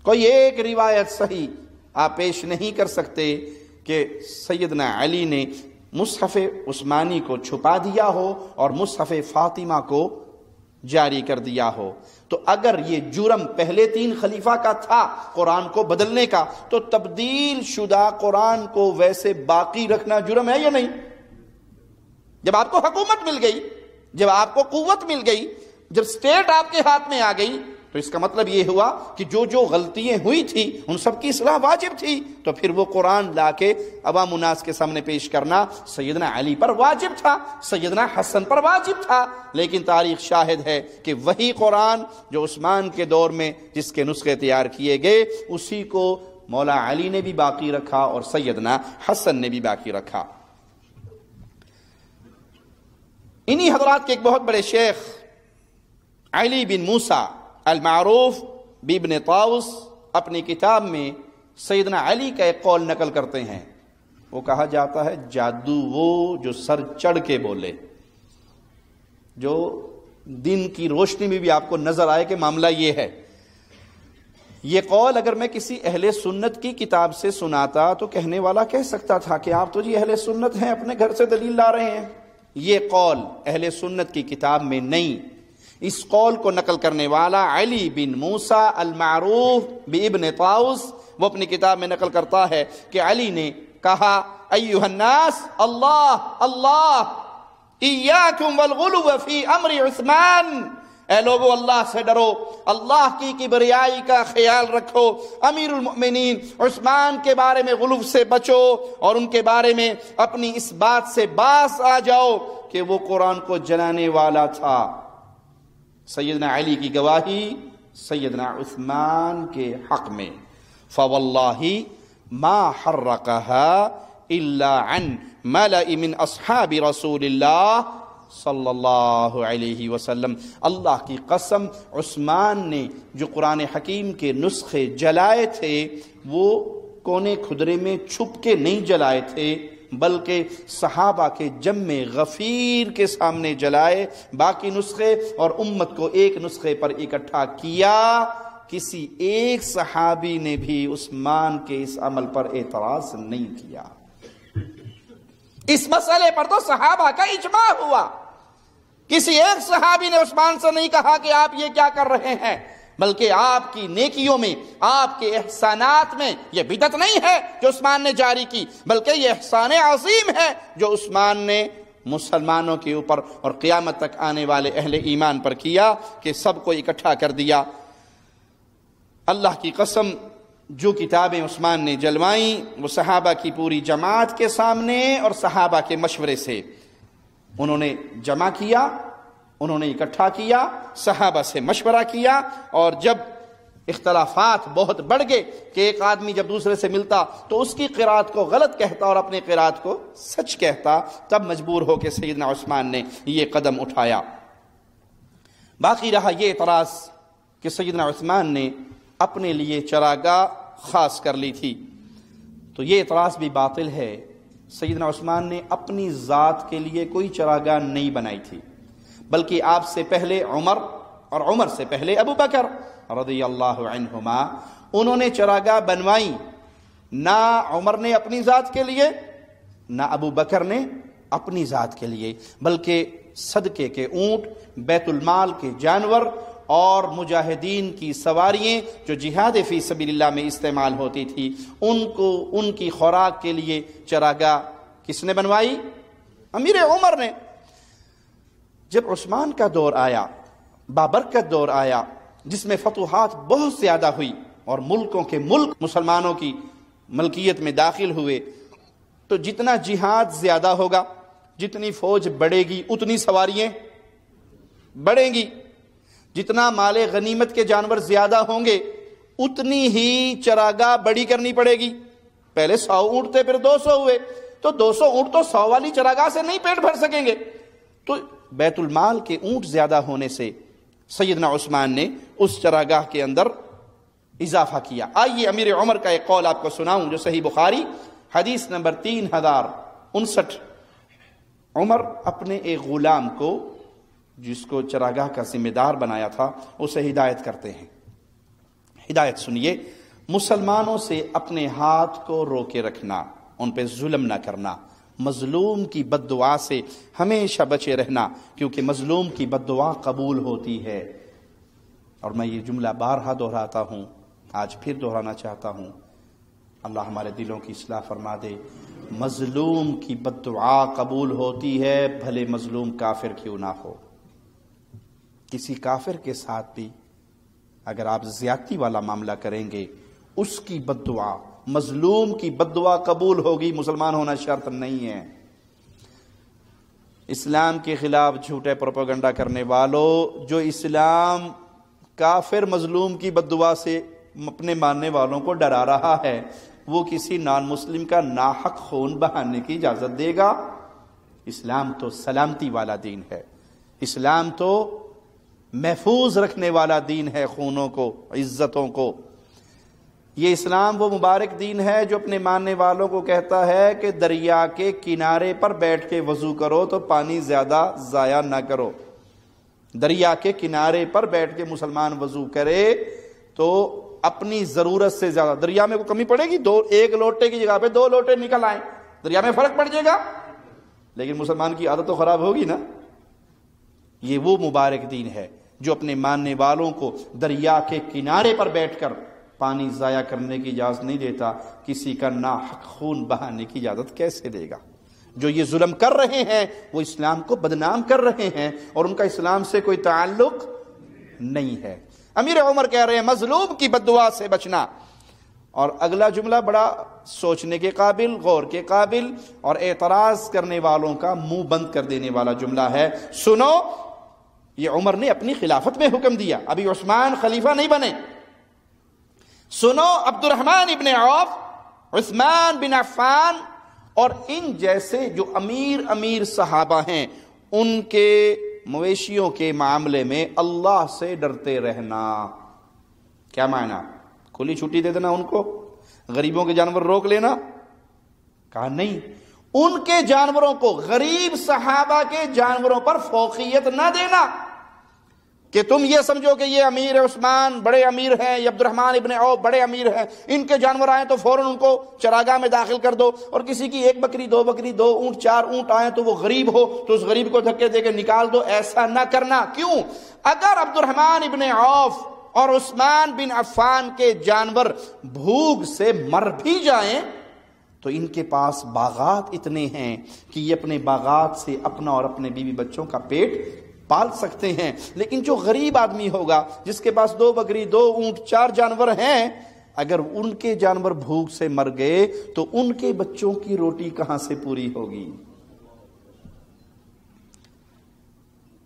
کوئی ایک روایت صحیح آپ پیش نہیں کر سکتے کہ سیدنا علی نے مصحف عثمانی کو چھپا دیا ہو اور مصحف فاطمہ کو جاری کر دیا ہو. تو اگر یہ جرم پہلے 3 خلیفہ کا تھا قرآن کو بدلنے کا، تو تبدیل شدہ قرآن کو ویسے باقی رکھنا جرم ہے یا نہیں؟ جب آپ کو حکومت مل گئی، جب آپ کو قوت مل گئی، جب سٹیٹ آپ کے ہاتھ میں آ گئی، تو اس کا مطلب یہ ہوا کہ جو غلطیاں ہوئی تھی ان سب کی اصلاح واجب تھی، تو پھر وہ قرآن لا کے عوام الناس کے سامنے پیش کرنا سیدنا علی پر واجب تھا، سیدنا حسن پر واجب تھا۔ لیکن تاریخ شاہد ہے کہ وہی قرآن جو عثمان کے دور میں جس کے نسخے تیار کیے گئے، اسی کو مولا علی نے بھی باقی رکھا اور سیدنا حسن نے بھی باقی رکھا۔ انہی حضرات کے ایک بہت بڑے شیخ علی بن موسیٰ المعروف بابن طاؤس اپنی کتاب میں سیدنا علی کا ایک قول نقل کرتے ہیں۔ وہ کہا جاتا ہے جادو وہ جو سر چڑھ کے بولے، جو دن کی روشنی میں بھی آپ کو نظر آئے کہ معاملہ یہ ہے۔ یہ قول اگر میں کسی اہل سنت کی کتاب سے سناتا تو کہنے والا کہہ سکتا تھا کہ آپ تو جی اہل سنت ہیں، اپنے گھر سے دلیل لا رہے ہیں۔ یہ قول اہل سنت کی کتاب میں نہیں۔ اس قول کو نقل کرنے والا علی بن موسیٰ المعروف بابن طاؤس، وہ اپنی کتاب میں نقل کرتا ہے کہ علی نے کہا ایھا الناس اللہ اللہ ایاکم والغلو فی امر عثمان، اے لوگو اللہ سے ڈرو، اللہ کی کبریائی کا خیال رکھو، امیر المؤمنین عثمان کے بارے میں غلو سے بچو، اور ان کے بارے میں اپنی اس بات سے باز آ جاؤ کہ وہ قرآن کو جلانے والا تھا۔ سیدنا علی کی گواہی سیدنا عثمان کے حق میں، فواللہ ما حرقها الا عن ملأ من اصحاب رسول اللہ صلی اللہ علیہ وسلم، اللہ کی قسم عثمان نے جو قرآن حکیم کے نسخے جلائے تھے وہ کونے کھدرے میں چھپ کے نہیں جلائے تھے، بلکہ صحابہ کے جمع غفیر کے سامنے جلائے باقی نسخے، اور امت کو ایک نسخے پر اکٹھا کیا۔ کسی ایک صحابی نے بھی عثمان کے اس عمل پر اعتراض نہیں کیا۔ اس مسئلے پر تو صحابہ کا اجماع ہوا، کسی ایک صحابی نے عثمان سے نہیں کہا کہ آپ یہ کیا کر رہے ہیں، بلکہ آپ کی نیکیوں میں، آپ کے احسانات میں یہ بدعت نہیں ہے جو عثمان نے جاری کی، بلکہ یہ احسان عظیم ہے جو عثمان نے مسلمانوں کے اوپر اور قیامت تک آنے والے اہل ایمان پر کیا کہ سب کو اکٹھا کر دیا۔ اللہ کی قسم جو کتابیں عثمان نے جلوائیں وہ صحابہ کی پوری جماعت کے سامنے اور صحابہ کے مشورے سے انہوں نے جمع کیا، انہوں نے اکٹھا کیا، صحابہ سے مشورہ کیا، اور جب اختلافات بہت بڑھ گئے کہ ایک آدمی جب دوسرے سے ملتا تو اس کی قرات کو غلط کہتا اور اپنی قرات کو سچ کہتا، تب مجبور ہو کے سیدنا عثمان نے یہ قدم اٹھایا۔ باقی رہا یہ اعتراض کہ سیدنا عثمان نے اپنے لیے چراگاہ خاص کر لی تھی، تو یہ اعتراض بھی باطل ہے۔ سیدنا عثمان نے اپنی ذات کے لیے کوئی چراگاہ نہیں بنائی تھی، بلکہ آپ سے پہلے عمر اور عمر سے پہلے ابو بکر رضی اللہ عنہما انہوں نے چراگاہ بنوائی، نہ عمر نے اپنی ذات کے لیے نہ ابو بکر نے اپنی ذات کے لیے، بلکہ صدقے کے اونٹ، بیت المال کے جانور اور مجاہدین کی سواریاں جو جہاد فی سبیل اللہ میں استعمال ہوتی تھی ان کی خوراک کے لیے چراگاہ کس نے بنوائی؟ امیر عمر نے۔ جب عثمان کا دور آیا، بابرکت دور آیا، جس میں فتوحات بہت زیادہ ہوئی اور ملکوں کے ملک مسلمانوں کی ملکیت میں داخل ہوئے، تو جتنا جہاد زیادہ ہوگا، جتنی فوج بڑھے گی اتنی سواریاں بڑھیں گی، جتنا مال غنیمت کے جانور زیادہ ہوں گے اتنی ہی چراگاہ بڑی کرنی پڑے گی۔ پہلے 100 اونٹ تھے، پھر 200 ہوئے، تو 200 اونٹ تو 100 والی چراگاہ سے نہیں پیٹ بھر سکیں گے، تو بیت المال کے اونٹ زیادہ ہونے سے سیدنا عثمان نے اس چراگاہ کے اندر اضافہ کیا۔ آئیے امیر عمر کا ایک قول آپ کو سناؤں جو صحیح بخاری حدیث نمبر 3059۔ عمر اپنے ایک غلام کو جس کو چراگاہ کا ذمہ دار بنایا تھا اسے ہدایت کرتے ہیں۔ ہدایت سنیے، مسلمانوں سے اپنے ہاتھ کو روکے رکھنا، ان پہ ظلم نہ کرنا، مظلوم کی بد دعا سے ہمیشہ بچے رہنا، کیونکہ مظلوم کی بد دعا قبول ہوتی ہے۔ اور میں یہ جملہ بارہا دہراتا ہوں، آج پھر دہرانا چاہتا ہوں، اللہ ہمارے دلوں کی اصلاح فرما دے۔ مظلوم کی بد دعا قبول ہوتی ہے، بھلے مظلوم کافر کیوں نہ ہو۔ کسی کافر کے ساتھ بھی اگر آپ زیادتی والا معاملہ کریں گے اس کی بد دعا، مظلوم کی بد دعا قبول ہوگی، مسلمان ہونا شرط نہیں ہے۔ اسلام کے خلاف جھوٹے پروپیگنڈا کرنے والوں، جو اسلام کافر مظلوم کی بد دعا سے اپنے ماننے والوں کو ڈرا رہا ہے، وہ کسی نان مسلم کا ناحق خون بہانے کی اجازت دے گا؟ اسلام تو سلامتی والا دین ہے، اسلام تو محفوظ رکھنے والا دین ہے، خونوں کو، عزتوں کو۔ یہ اسلام وہ مبارک دین ہے جو اپنے ماننے والوں کو کہتا ہے کہ دریا کے کنارے پر بیٹھ کے وضو کرو تو پانی زیادہ ضائع نہ کرو۔ دریا کے کنارے پر بیٹھ کے مسلمان وضو کرے تو اپنی ضرورت سے زیادہ، دریا میں کوئی کمی پڑے گی؟ ایک لوٹے کی جگہ پہ 2 لوٹے نکل آئیں، دریا میں فرق پڑ جائے گا، لیکن مسلمان کی عادت تو خراب ہوگی نا۔ یہ وہ مبارک دین ہے جو اپنے ماننے والوں کو دریا کے کنارے پر بیٹھ کر پانی ضائع کرنے کی اجازت نہیں دیتا، کسی کا ناحق خون بہانے کی اجازت کیسے دے گا؟ جو یہ ظلم کر رہے ہیں وہ اسلام کو بدنام کر رہے ہیں اور ان کا اسلام سے کوئی تعلق نہیں ہے۔ امیر عمر کہہ رہے ہیں مظلوم کی بد دعا سے بچنا۔ اور اگلا جملہ بڑا سوچنے کے قابل، غور کے قابل اور اعتراض کرنے والوں کا منہ بند کر دینے والا جملہ ہے۔ سنو، یہ عمر نے اپنی خلافت میں حکم دیا، ابھی عثمان خلیفہ نہیں بنے۔ سنو، عبد الرحمن ابن عوف، عثمان بن عفان اور ان جیسے جو امیر صحابہ ہیں، ان کے مویشیوں کے معاملے میں اللہ سے ڈرتے رہنا۔ کیا معنی؟ کھلی چھٹی دے دینا ان کو، غریبوں کے جانور روک لینا؟ کہا نہیں، ان کے جانوروں کو، غریب صحابہ کے جانوروں پر فوقیت نہ دینا کہ تم یہ سمجھو کہ یہ امیر عثمان بڑے امیر ہیں، یہ عبد الرحمن ابن عوف بڑے امیر ہیں، ان کے جانور آئیں تو فوراً ان کو چراگاہ میں داخل کر دو، اور کسی کی 1 بکری 2 بکری 2 اونٹ 4 اونٹ آئیں تو وہ غریب ہو تو اس غریب کو دھکے دے کے نکال دو۔ ایسا نہ کرنا۔ کیوں؟ اگر عبد الرحمن ابن عوف اور عثمان بن عفان کے جانور بھوک سے مر بھی جائیں تو ان کے پاس باغات اتنے ہیں کہ یہ اپنے باغات سے اپنا اور اپنے بیوی بچوں کا پیٹ پال سکتے ہیں۔ لیکن جو غریب آدمی ہوگا جس کے پاس 2 بکری 2 اونٹ 4 جانور ہیں، اگر ان کے جانور بھوک سے مر گئے تو ان کے بچوں کی روٹی کہاں سے پوری ہوگی؟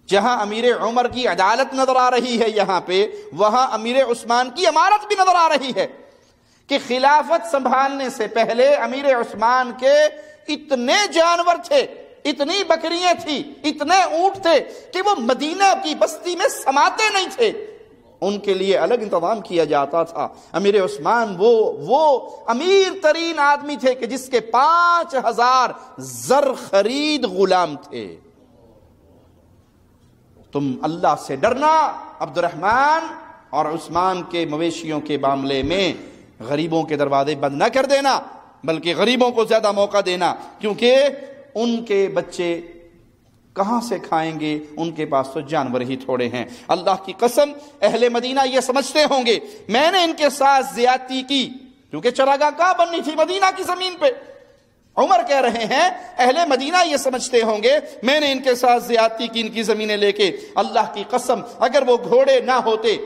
جہاں امیر عمر کی عدالت نظر آ رہی ہے یہاں پہ، وہاں امیر عثمان کی امارت بھی نظر آ رہی ہے کہ خلافت سنبھالنے سے پہلے امیر عثمان کے اتنے جانور تھے، اتنی بکریاں تھی، اتنے اونٹ تھے کہ وہ مدینہ کی بستی میں سماتے نہیں تھے، ان کے لیے الگ انتظام کیا جاتا تھا۔ امیر عثمان وہ امیر ترین آدمی تھے کہ جس کے 5000 زر خرید غلام تھے۔ تم اللہ سے ڈرنا، عبد الرحمن اور عثمان کے مویشیوں کے معاملے میں غریبوں کے دروازے بند نہ کر دینا، بلکہ غریبوں کو زیادہ موقع دینا، کیونکہ ان کے بچے کہاں سے کھائیں گے؟ ان کے پاس تو جانور ہی تھوڑے ہیں۔ اللہ کی قسم اہل مدینہ یہ سمجھتے ہوں گے میں نے ان کے ساتھ زیادتی کی، کیونکہ چراگاہ کہاں بننی تھی؟ مدینہ کی زمین پہ۔ عمر کہہ رہے ہیں اہل مدینہ یہ سمجھتے ہوں گے میں نے ان کے ساتھ زیادتی کی، ان کی زمینیں لے کے۔ اللہ کی قسم اگر وہ گھوڑے نہ ہوتے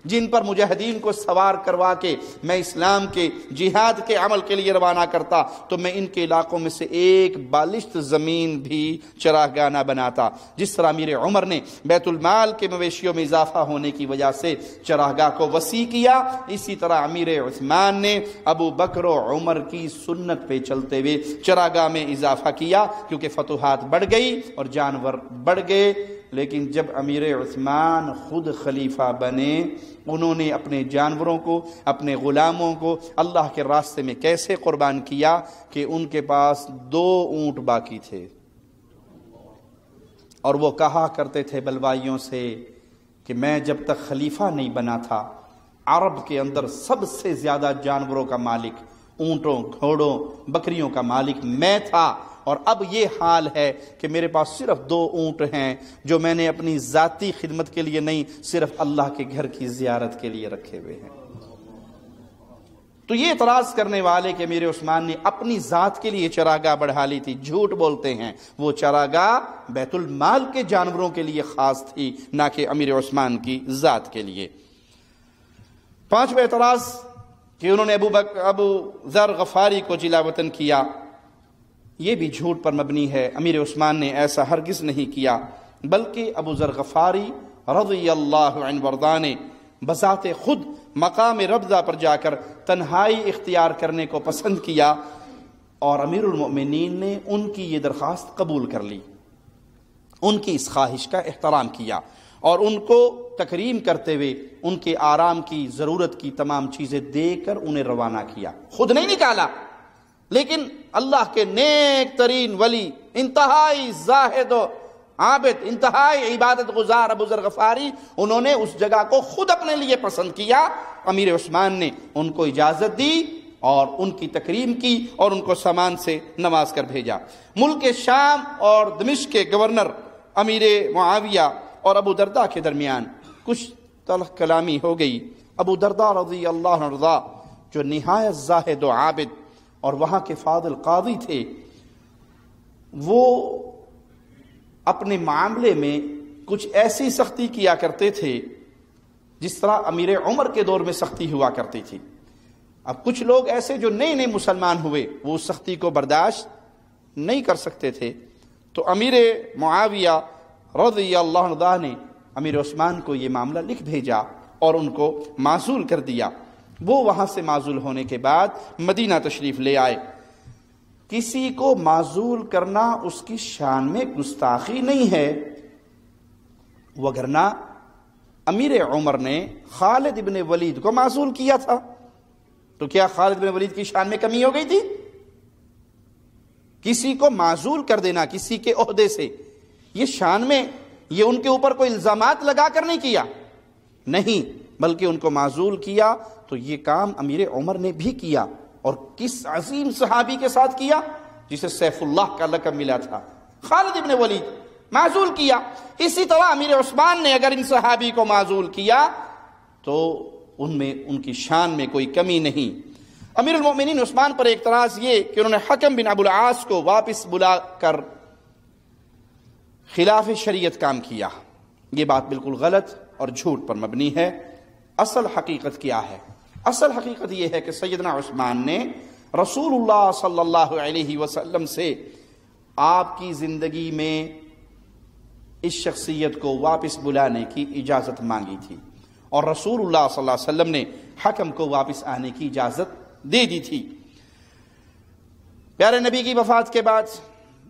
جن پر مجاہدین کو سوار کروا کے میں اسلام کے جہاد کے عمل کے لیے روانہ کرتا تو میں ان کے علاقوں میں سے ایک بالشت زمین بھی چراگاہ نہ بناتا۔ جس طرح امیر عمر نے بیت المال کے مویشیوں میں اضافہ ہونے کی وجہ سے چراگاہ کو وسیع کیا، اسی طرح امیر عثمان نے ابو بکر و عمر کی سنت پہ چلتے ہوئے چراگاہ میں اضافہ کیا، کیونکہ فتوحات بڑھ گئی اور جانور بڑھ گئے۔ لیکن جب امیر عثمان خود خلیفہ بنے، انہوں نے اپنے جانوروں کو، اپنے غلاموں کو اللہ کے راستے میں کیسے قربان کیا کہ ان کے پاس 2 اونٹ باقی تھے، اور وہ کہا کرتے تھے بلوائیوں سے کہ میں جب تک خلیفہ نہیں بنا تھا عرب کے اندر سب سے زیادہ جانوروں کا مالک، اونٹوں، گھوڑوں، بکریوں کا مالک میں تھا، اور اب یہ حال ہے کہ میرے پاس صرف 2 اونٹ ہیں جو میں نے اپنی ذاتی خدمت کے لیے نہیں، صرف اللہ کے گھر کی زیارت کے لیے رکھے ہوئے ہیں۔ تو یہ اعتراض کرنے والے کہ امیر عثمان نے اپنی ذات کے لیے چراگاہ بڑھا لی تھی، جھوٹ بولتے ہیں۔ وہ چراگاہ بیت المال کے جانوروں کے لیے خاص تھی، نہ کہ امیر عثمان کی ذات کے لیے۔ پانچواں اعتراض کہ انہوں نے ابو ذر غفاری کو جلا وطن کیا، یہ بھی جھوٹ پر مبنی ہے۔ امیر عثمان نے ایسا ہرگز نہیں کیا، بلکہ ابو ذر غفاری رضی اللہ عنہ وارضاہ نے بذات خود مقام ربضہ پر جا کر تنہائی اختیار کرنے کو پسند کیا، اور امیر المؤمنین نے ان کی یہ درخواست قبول کر لی، ان کی اس خواہش کا احترام کیا، اور ان کو تکریم کرتے ہوئے ان کے آرام کی ضرورت کی تمام چیزیں دے کر انہیں روانہ کیا۔ خود نہیں نکالا، لیکن اللہ کے نیک ترین ولی، انتہائی زاہد و عابد، انتہائی عبادت گزار ابو ذر غفاری، انہوں نے اس جگہ کو خود اپنے لیے پسند کیا۔ امیر عثمان نے ان کو اجازت دی اور ان کی تکریم کی اور ان کو سامان سے نواز کر بھیجا۔ ملک شام اور دمشق کے گورنر امیر معاویہ اور ابو درداء کے درمیان کچھ تلخ کلامی ہو گئی۔ ابو درداء رضی اللہ عنہ جو نہایت زاہد و عابد اور وہاں کے فاضل قاضی تھے، وہ اپنے معاملے میں کچھ ایسی سختی کیا کرتے تھے جس طرح امیر عمر کے دور میں سختی ہوا کرتی تھی۔ اب کچھ لوگ ایسے جو نئے نئے مسلمان ہوئے، وہ اس سختی کو برداشت نہیں کر سکتے تھے، تو امیر معاویہ رضی اللہ عنہ نے امیر عثمان کو یہ معاملہ لکھ بھیجا اور ان کو معزول کر دیا۔ وہ وہاں سے معزول ہونے کے بعد مدینہ تشریف لے آئے۔ کسی کو معزول کرنا اس کی شان میں گستاخی نہیں ہے، وگرنہ امیر عمر نے خالد ابن ولید کو معزول کیا تھا، تو کیا خالد ابن ولید کی شان میں کمی ہو گئی تھی؟ کسی کو معزول کر دینا کسی کے عہدے سے، یہ شان میں، یہ ان کے اوپر کوئی الزامات لگا کر نہیں کیا، نہیں، بلکہ ان کو معزول کیا تو یہ کام امیر عمر نے بھی کیا، اور کس عظیم صحابی کے ساتھ کیا جسے سیف اللہ کا لقب ملا تھا، خالد ابن ولید، معزول کیا۔ اسی طرح امیر عثمان نے اگر ان صحابی کو معزول کیا تو ان میں ان کی شان میں کوئی کمی نہیں۔ امیر المؤمنین عثمان پر اعتراض یہ کہ انہوں نے حکم بن ابو العاص کو واپس بلا کر خلاف شریعت کام کیا۔ یہ بات بالکل غلط اور جھوٹ پر مبنی ہے۔ اصل حقیقت کیا ہے؟ اصل حقیقت یہ ہے کہ سیدنا عثمان نے رسول اللہ صلی اللہ علیہ وسلم سے آپ کی زندگی میں اس شخصیت کو واپس بلانے کی اجازت مانگی تھی، اور رسول اللہ صلی اللہ علیہ وسلم نے حکم کو واپس آنے کی اجازت دے دی تھی۔ پیارے نبی کی وفات کے بعد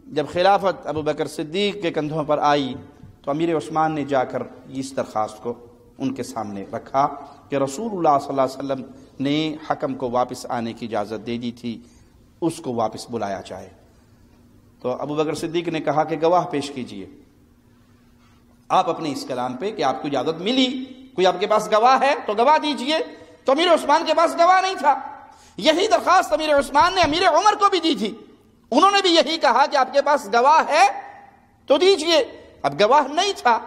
جب خلافت ابو بکر صدیق کے کندھوں پر آئی تو امیر عثمان نے جا کر اس درخواست کو ان کے سامنے رکھا کہ رسول اللہ صلی اللہ علیہ وسلم نے حکم کو واپس آنے کی اجازت دے دی تھی، اس کو واپس بلایا جائے۔ تو ابو بکر صدیق نے کہا کہ گواہ پیش کیجئے آپ اپنے اس کلام پہ کہ آپ کو اجازت ملی، کوئی آپ کے پاس گواہ ہے تو گواہ دیجئے۔ تو امیر عثمان کے پاس گواہ نہیں تھا۔ یہی درخواست امیر عثمان نے امیر عمر کو بھی دی تھی، انہوں نے بھی یہی کہا کہ آپ کے پاس گواہ ہے تو دیجئے۔ اب گواہ نہیں تھا،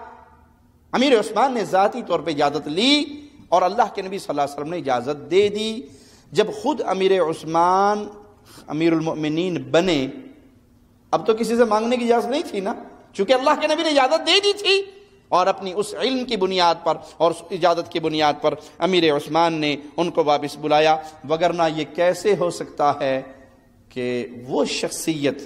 امیر عثمان نے ذاتی طور پہ اجازت لی اور اللہ کے نبی صلی اللہ علیہ وسلم نے اجازت دے دی۔ جب خود امیر عثمان امیر المؤمنین بنے، اب تو کسی سے مانگنے کی اجازت نہیں تھی نا، چونکہ اللہ کے نبی نے اجازت دے دی تھی، اور اپنی اس علم کی بنیاد پر اور اس اجازت کی بنیاد پر امیر عثمان نے ان کو واپس بلایا۔ وگرنہ یہ کیسے ہو سکتا ہے کہ وہ شخصیت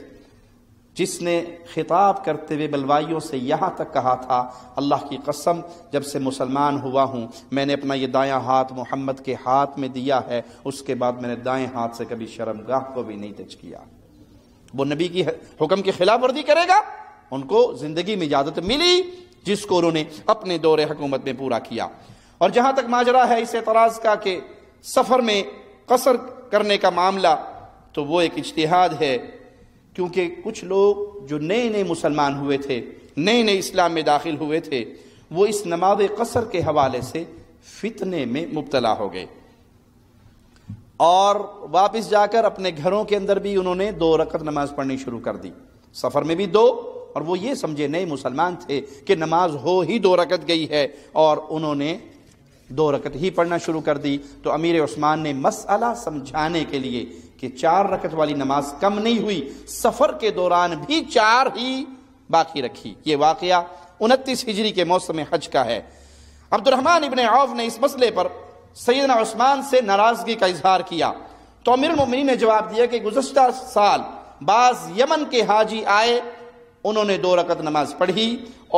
جس نے خطاب کرتے ہوئے بلوائیوں سے یہاں تک کہا تھا، اللہ کی قسم جب سے مسلمان ہوا ہوں میں نے اپنا یہ دایاں ہاتھ محمد کے ہاتھ میں دیا ہے، اس کے بعد میں نے دائیں ہاتھ سے کبھی شرمگاہ کو بھی نہیں ٹچ کیا۔ وہ نبی کی حکم کی خلاف ورزی کرے گا، ان کو زندگی میں اجازت ملی جس کو انہوں نے اپنے دور حکومت میں پورا کیا۔ اور جہاں تک ماجرا ہے اس اعتراض کا کہ سفر میں قصر کرنے کا معاملہ، تو وہ ایک اجتہاد ہے، کیونکہ کچھ لوگ جو نئے نئے مسلمان ہوئے تھے، نئے نئے اسلام میں داخل ہوئے تھے، وہ اس نماز قصر کے حوالے سے فتنے میں مبتلا ہو گئے، اور واپس جا کر اپنے گھروں کے اندر بھی انہوں نے 2 رکعت نماز پڑھنی شروع کر دی، سفر میں بھی 2، اور وہ یہ سمجھے نئے مسلمان تھے کہ نماز ہو ہی 2 رکعت گئی ہے، اور انہوں نے 2 رکعت ہی پڑھنا شروع کر دی۔ تو امیر عثمان نے مسئلہ سمجھانے کے لیے کہ 4 رکعت والی نماز کم نہیں ہوئی، سفر کے دوران بھی 4 ہی باقی رکھی۔ یہ واقعہ 29 ہجری کے موسم حج کا ہے۔ عبد الرحمن ابن عوف نے اس مسئلے پر سیدنا عثمان سے ناراضگی کا اظہار کیا تو امیر المومنین نے جواب دیا کہ گزشتہ سال بعض یمن کے حاجی آئے، انہوں نے 2 رکعت نماز پڑھی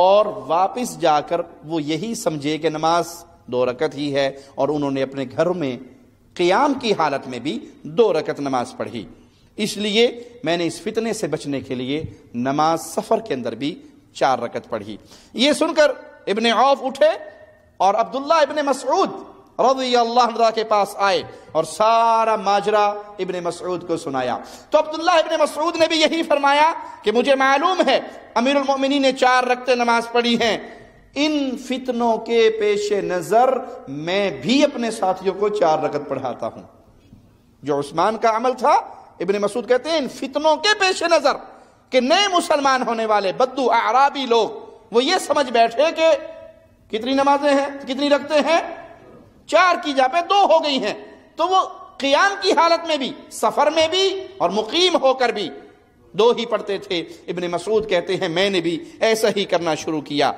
اور واپس جا کر وہ یہی سمجھے کہ نماز 2 رکعت ہی ہے، اور انہوں نے اپنے گھر میں قیام کی حالت میں بھی 2 رکعت نماز پڑھی۔ اس لیے میں نے اس فتنے سے بچنے کے لیے نماز سفر کے اندر بھی 4 رکعت پڑھی۔ یہ سن کر ابن عوف اٹھے اور عبداللہ ابن مسعود رضی اللہ عنہ کے پاس آئے اور سارا ماجرا ابن مسعود کو سنایا۔ تو عبداللہ ابن مسعود نے بھی یہی فرمایا کہ مجھے معلوم ہے امیر المؤمنین نے 4 رکعتیں نماز پڑھی ہیں، ان فتنوں کے پیش نظر میں بھی اپنے ساتھیوں کو 4 رکعت پڑھاتا ہوں۔ جو عثمان کا عمل تھا، ابن مسعود کہتے ہیں ان فتنوں کے پیش نظر کہ نئے مسلمان ہونے والے بدو اعرابی لوگ وہ یہ سمجھ بیٹھے کہ کتنی نمازیں ہیں، کتنی رکعتیں ہیں، 4 کی جگہ پہ 2 ہو گئی ہیں، تو وہ قیام کی حالت میں بھی، سفر میں بھی اور مقیم ہو کر بھی 2 ہی پڑھتے تھے۔ ابن مسعود کہتے ہیں میں نے بھی ایسا ہی کرنا شروع کیا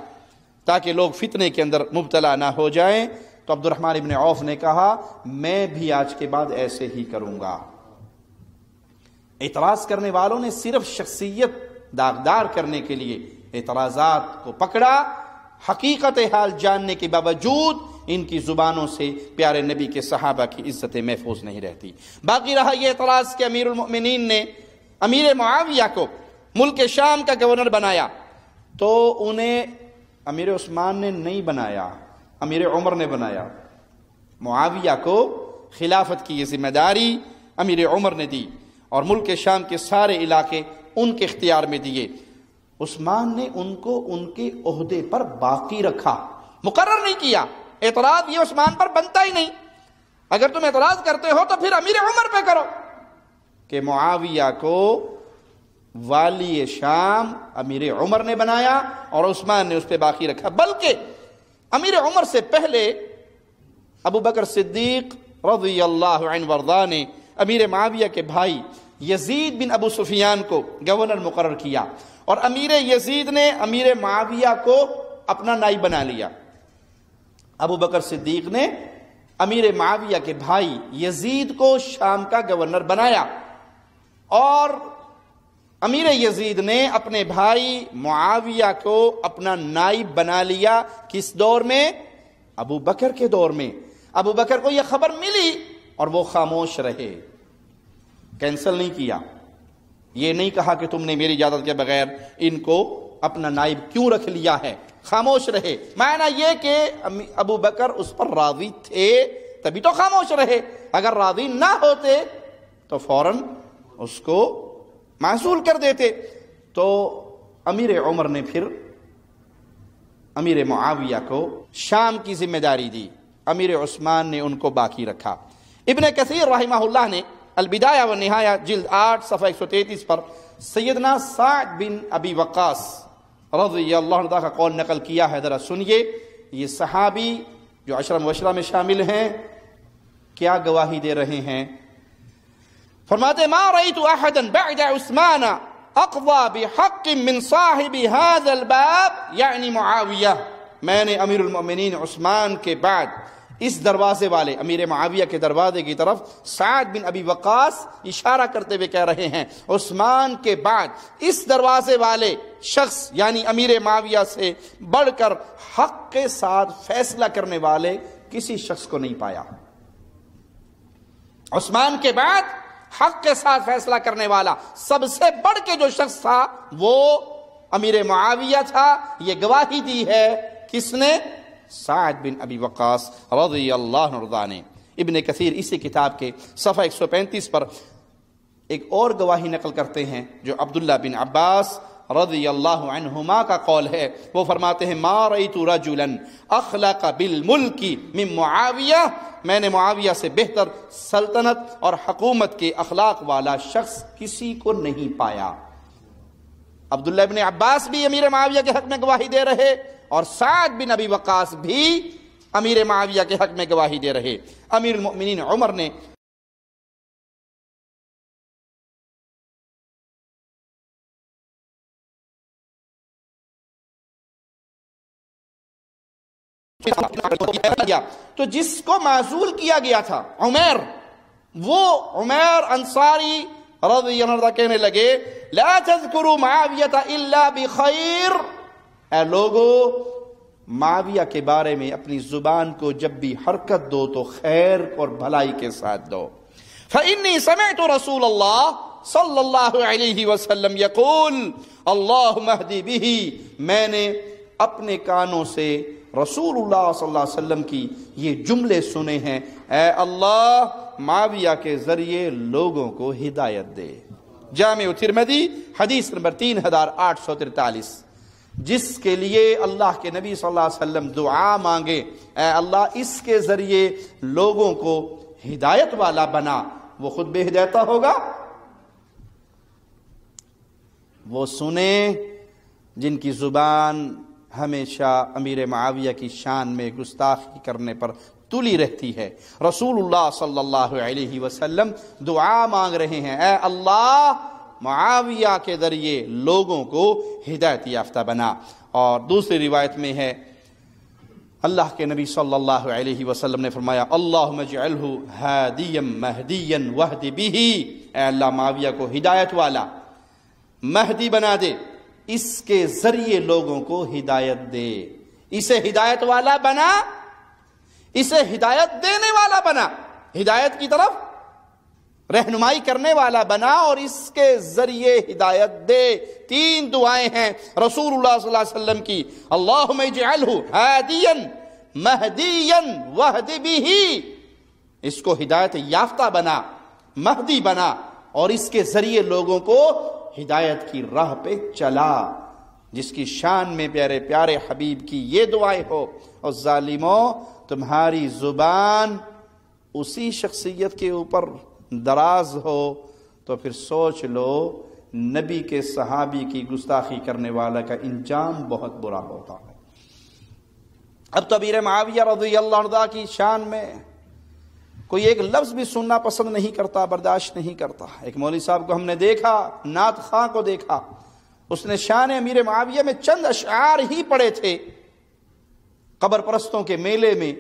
تاکہ لوگ فتنے کے اندر مبتلا نہ ہو جائیں۔ تو عبد الرحمن ابن عوف نے کہا میں بھی آج کے بعد ایسے ہی کروں گا۔ اعتراض کرنے والوں نے صرف شخصیت داغدار کرنے کے لیے اعتراضات کو پکڑا، حقیقت حال جاننے کے باوجود ان کی زبانوں سے پیارے نبی کے صحابہ کی عزت محفوظ نہیں رہتی۔ باقی رہا یہ اعتراض کہ امیر المؤمنین نے امیر معاویہ کو ملک شام کا گورنر بنایا، تو انہیں امیر عثمان نے نہیں بنایا، امیر عمر نے بنایا۔ معاویہ کو خلافت کی یہ ذمہ داری امیر عمر نے دی اور ملک شام کے سارے علاقے ان کے اختیار میں دیے۔ عثمان نے ان کو ان کے عہدے پر باقی رکھا، مقرر نہیں کیا۔ اعتراض یہ عثمان پر بنتا ہی نہیں، اگر تم اعتراض کرتے ہو تو پھر امیر عمر پہ کرو، کہ معاویہ کو والی شام امیر عمر نے بنایا اور عثمان نے اس پہ باقی رکھا۔ بلکہ امیر عمر سے پہلے ابو بکر صدیق رضی اللہ عنہ وارضاہ نے امیر معاویہ کے بھائی یزید بن ابو سفیان کو گورنر مقرر کیا، اور امیر یزید نے امیر معاویہ کو اپنا نائب بنا لیا۔ ابو بکر صدیق نے امیر معاویہ کے بھائی یزید کو شام کا گورنر بنایا، اور امیر یزید نے اپنے بھائی معاویہ کو اپنا نائب بنا لیا۔ کس دور میں؟ ابو بکر کے دور میں۔ ابو بکر کو یہ خبر ملی اور وہ خاموش رہے، کینسل نہیں کیا، یہ نہیں کہا کہ تم نے میری اجازت کے بغیر ان کو اپنا نائب کیوں رکھ لیا ہے، خاموش رہے۔ معنی یہ کہ ابو بکر اس پر راضی تھے تبھی تو خاموش رہے، اگر راضی نہ ہوتے تو فوراً اس کو معزول کر دیتے۔ تو امیر عمر نے پھر امیر معاویہ کو شام کی ذمہ داری دی، امیر عثمان نے ان کو باقی رکھا۔ ابن کثیر رحمہ اللہ نے البدایہ والنہایہ جلد 8 صفحہ 133 پر سیدنا سعد بن ابی وقاص رضی اللہ عنہ کا قول نقل کیا ہے، ذرا سنیے۔ یہ صحابی جو 10 مبشرہ میں شامل ہیں کیا گواہی دے رہے ہیں۔ فرماتے ما رأيت احدا بعد عثمان اقضى بحق من صاحب هذا الباب یعنی معاویہ، میں نے امیر المؤمنین عثمان کے بعد اس دروازے والے امیر معاویہ کے دروازے کی طرف سعد بن ابی وقاص اشارہ کرتے ہوئے کہہ رہے ہیں، عثمان کے بعد اس دروازے والے شخص یعنی امیر معاویہ سے بڑھ کر حق کے ساتھ فیصلہ کرنے والے کسی شخص کو نہیں پایا۔ عثمان کے بعد حق کے ساتھ فیصلہ کرنے والا سب سے بڑھ کے جو شخص تھا وہ امیر معاویہ تھا۔ یہ گواہی دی ہے کس نے؟ سعد بن ابی وقاص رضی اللہ عنہ نے۔ ابن کثیر اسی کتاب کے صفحہ 135 پر ایک اور گواہی نقل کرتے ہیں جو عبداللہ بن عباس رضی اللہ عنہما کا قول ہے۔ وہ فرماتے ہیں ما رأیت رجلا اخلق بالملک من معاویہ، میں نے معاویہ سے بہتر سلطنت اور حکومت کے اخلاق والا شخص کسی کو نہیں پایا۔ عبداللہ بن عباس بھی امیر معاویہ کے حق میں گواہی دے رہے اور سعد بن ابی وقاص بھی امیر معاویہ کے حق میں گواہی دے رہے۔ امیر المؤمنین عمر نے تو جس کو معزول کیا گیا تھا عمیر، وہ عمیر انصاری رضی اللہ عنہ کہنے لگے لا تذکروا معاویہ الا بخیر، اے لوگو معاویہ کے بارے میں اپنی زبان کو جب بھی حرکت دو تو خیر اور بھلائی کے ساتھ دو۔ فإنی سمعت رسول اللہ صلی اللہ علیہ وسلم یقول اللہم اہدی بہ، میں نے اپنے کانوں سے رسول اللہ صلی اللہ علیہ وسلم کی یہ جملے سنے ہیں، اے اللہ معاویہ کے ذریعے لوگوں کو ہدایت دے۔ جامع ترمذی حدیث نمبر 3843، جس کے لیے اللہ کے نبی صلی اللہ علیہ وسلم دعا مانگے اے اللہ اس کے ذریعے لوگوں کو ہدایت والا بنا، وہ خود بے ہدایتہ ہوگا؟ وہ سنیں جن کی زبان ہمیشہ امیر معاویہ کی شان میں گستاخی کرنے پر تلی رہتی ہے۔ رسول اللہ صلی اللہ علیہ وسلم دعا مانگ رہے ہیں اے اللہ معاویہ کے ذریعے لوگوں کو ہدایت یافتہ بنا۔ اور دوسری روایت میں ہے اللہ کے نبی صلی اللہ علیہ وسلم نے فرمایا اللہم اجعلہ ہادیا مہدیا واہد بہ، اے اللہ معاویہ کو ہدایت والا مہدی بنا دے، اس کے ذریعے لوگوں کو ہدایت دے، اسے ہدایت والا بنا، اسے ہدایت دینے والا بنا، ہدایت کی طرف رہنمائی کرنے والا بنا اور اس کے ذریعے ہدایت دے۔ 3 دعائیں ہیں رسول اللہ صلی اللہ علیہ وسلم کی، اللہم اجعلہ ہادیا مہدیا واہد بہ، اس کو ہدایت یافتہ بنا، مہدی بنا اور اس کے ذریعے لوگوں کو ہدایت کی راہ پہ چلا۔ جس کی شان میں پیارے پیارے حبیب کی یہ دعائیں ہو، اور ظالموں تمہاری زبان اسی شخصیت کے اوپر دراز ہو تو پھر سوچ لو نبی کے صحابی کی گستاخی کرنے والا کا انجام بہت برا ہوتا ہے۔ اب تو امیر معاویہ رضی اللہ عنہ کی شان میں کوئی ایک لفظ بھی سننا پسند نہیں کرتا، برداشت نہیں کرتا۔ ایک مولوی صاحب کو ہم نے دیکھا، نعت خواں کو دیکھا، اس نے شان امیر معاویہ میں چند اشعار ہی پڑے تھے قبر پرستوں کے میلے میں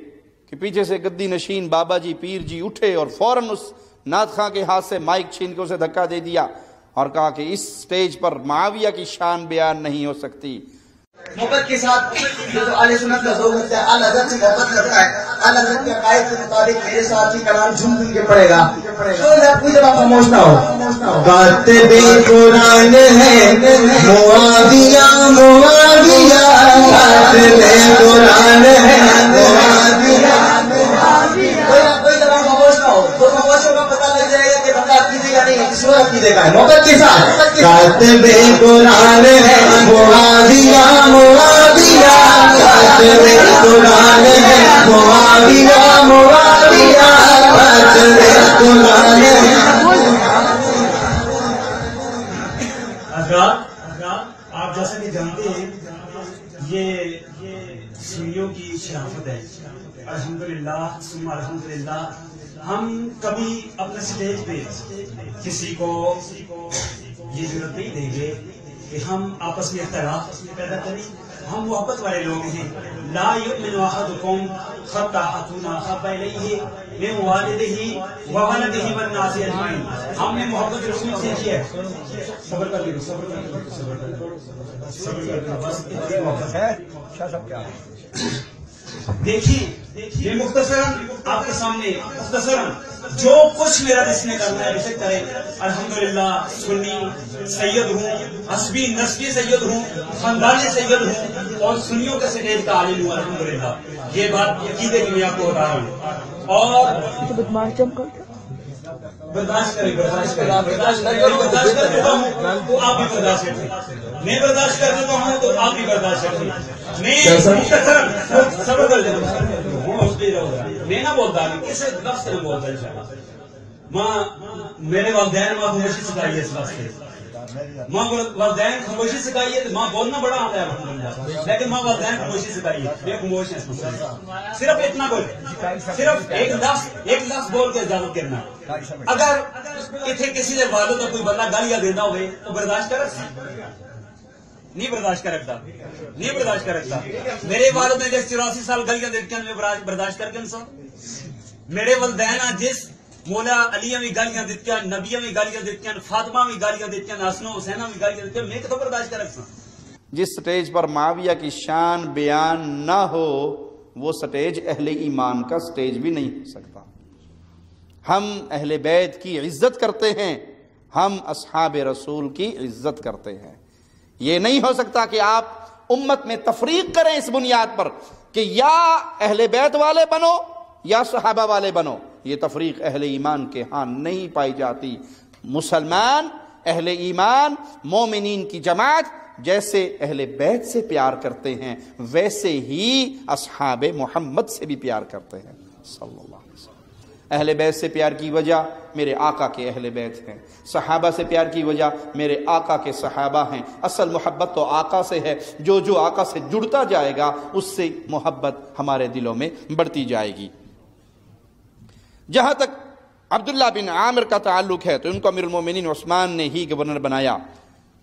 کہ پیچھے سے گدی نشین بابا جی پیر جی اٹھے اور فوراً اس نعت خواں کے ہاتھ سے مائک چھین کے اسے دھکا دے دیا اور کہا کہ اس سٹیج پر معاویہ کی شان بیان نہیں ہو سکتی۔ محبت کے ساتھ جو اہل سنت کا ذوق ہوتا ہے، اعلی حضرت سے محبت کرتا ہے، اعلی حضرت کے عقائد کے مطابق میرے ساتھ ہی کلام جھوم جھوم کے پڑے گا، کوئی جواب خاموش نہ ہو۔ کاتب قرآن ہے معاویہ، معاویہ کاتب قرآن ہے معاویہ، کوئی جواب خاموش نہ ہو، تو خاموشوں کا پتہ لگ جائے گا کہ بندہ عقیدے کا نہیں کس عقیدے کا ہے۔ محبت کے ساتھ کاتب قرآن ہے معاویہ، معاویہ کاتب قرآن ہے معاویہ، معاویہ کاتب قرآن ہے۔ آپ جیسا کہ جانتے ہیں یہ سنیوں کی شرافت ہے۔ الحمدللہ ثم الحمدللہ ہم کبھی اپنے سٹیج پہ کسی کو یہ ضرورت نہیں دیں گے کہ ہم آپس میں اختلاف پیدا کریں۔ ہم محبت والے لوگ ہیں۔ لا یؤمن احدکم حتی اکون احب الیہ من والدہ وولدہ والناس اجمعین۔ ہم نے محبت رسول سے کی ہے۔ صبر کر لیں، صبر کر لیں، صبر کر لیں، صبر کر لیں، بس اتنی محبت ہے۔ شاہ صاحب کیا ہے؟ دیکھیے یہ مختصراً آپ کے سامنے مختصراً جو کچھ میرا جس نے کرنا ہے اسے کرے۔ الحمدللہ سنی سید ہوں، حسبی نسبی سید ہوں، خاندانی سید ہوں اور سنیوں کے سٹیج کا عالم ہوں الحمدللہ۔ یہ بات عقیدے کی میں آپ کو بتا رہا ہوں۔ اور برداشت کریں، برداشت کریں، برداشت کریں، برداشت کر دیتا ہوں تو آپ بھی برداشت کریں، میں برداشت کر دیتا ہوں تو آپ بھی برداشت کریں۔ میں صبر کر لیتا ہوں، میں نہ بولتا کسی لفظ سے بولتا انشاءاللہ۔ ماں میرے والدین ماں خاموشی سکھائی ہے، اس لفظ سے ماں والدین خاموشی سکھائی ہے۔ ماں بولنا بڑا آتا ہے الحمدللہ، لیکن ماں والدین خاموشی سکھائی ہے، میں خاموش ہے۔ صرف اتنا بول، صرف ایک لفظ بول کے اجازت کرنا۔ اگر اتنے کسی نے والدوں کا کوئی بندہ گالیاں دینا ہوئے تو برداشت کر، نہیں برداشت کر رکھتا نہیں برداشت کر رکھتا میرے والد نے جس 84 سال گلیاں دیکھتے میں برداشت کر کے سو میرے والدین جس مولا علی بھی گالیاں دیتی ہیں نبیاں بھی گالیاں دیتی ہیں فاطمہ بھی گالیاں دیتی ہیں حسن و حسینہ بھی گالیاں دیتی ہیں میں کتوں برداشت کر رکھتا جس سٹیج پر معاویہ کی شان بیان نہ ہو وہ سٹیج اہل ایمان کا سٹیج بھی نہیں ہو سکتا. ہم اہل بیت کی عزت کرتے ہیں, ہم اصحاب رسول کی عزت کرتے ہیں. یہ نہیں ہو سکتا کہ آپ امت میں تفریق کریں اس بنیاد پر کہ یا اہل بیت والے بنو یا صحابہ والے بنو. یہ تفریق اہل ایمان کے ہاں نہیں پائی جاتی. مسلمان اہل ایمان مومنین کی جماعت جیسے اہل بیت سے پیار کرتے ہیں ویسے ہی اصحاب محمد سے بھی پیار کرتے ہیں صلی اللہ علیہ وسلم. اہل بیت سے پیار کی وجہ میرے آقا کے اہل بیت ہیں, صحابہ سے پیار کی وجہ میرے آقا کے صحابہ ہیں. اصل محبت تو آقا سے ہے, جو آقا سے جڑتا جائے گا اس سے محبت ہمارے دلوں میں بڑھتی جائے گی. جہاں تک عبداللہ بن عامر کا تعلق ہے تو ان کو امیر المومنین عثمان نے ہی گورنر بنایا,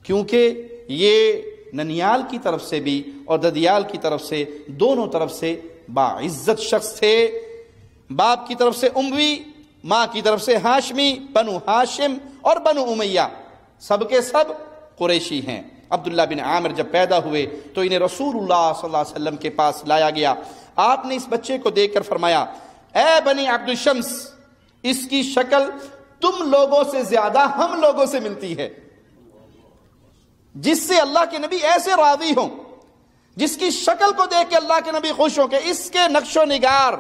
کیونکہ یہ ننیال کی طرف سے بھی اور ددیال کی طرف سے دونوں طرف سے باعزت شخص تھے. باپ کی طرف سے اموی, ماں کی طرف سے ہاشمی, بنو ہاشم اور بنو امیہ سب کے سب قریشی ہیں. عبداللہ بن عامر جب پیدا ہوئے تو انہیں رسول اللہ صلی اللہ علیہ وسلم کے پاس لایا گیا. آپ نے اس بچے کو دیکھ کر فرمایا, اے بنی عبد الشمس, اس کی شکل تم لوگوں سے زیادہ ہم لوگوں سے ملتی ہے. جس سے اللہ کے نبی ایسے راضی ہوں, جس کی شکل کو دیکھ کے اللہ کے نبی خوش ہوں کہ اس کے نقش و نگار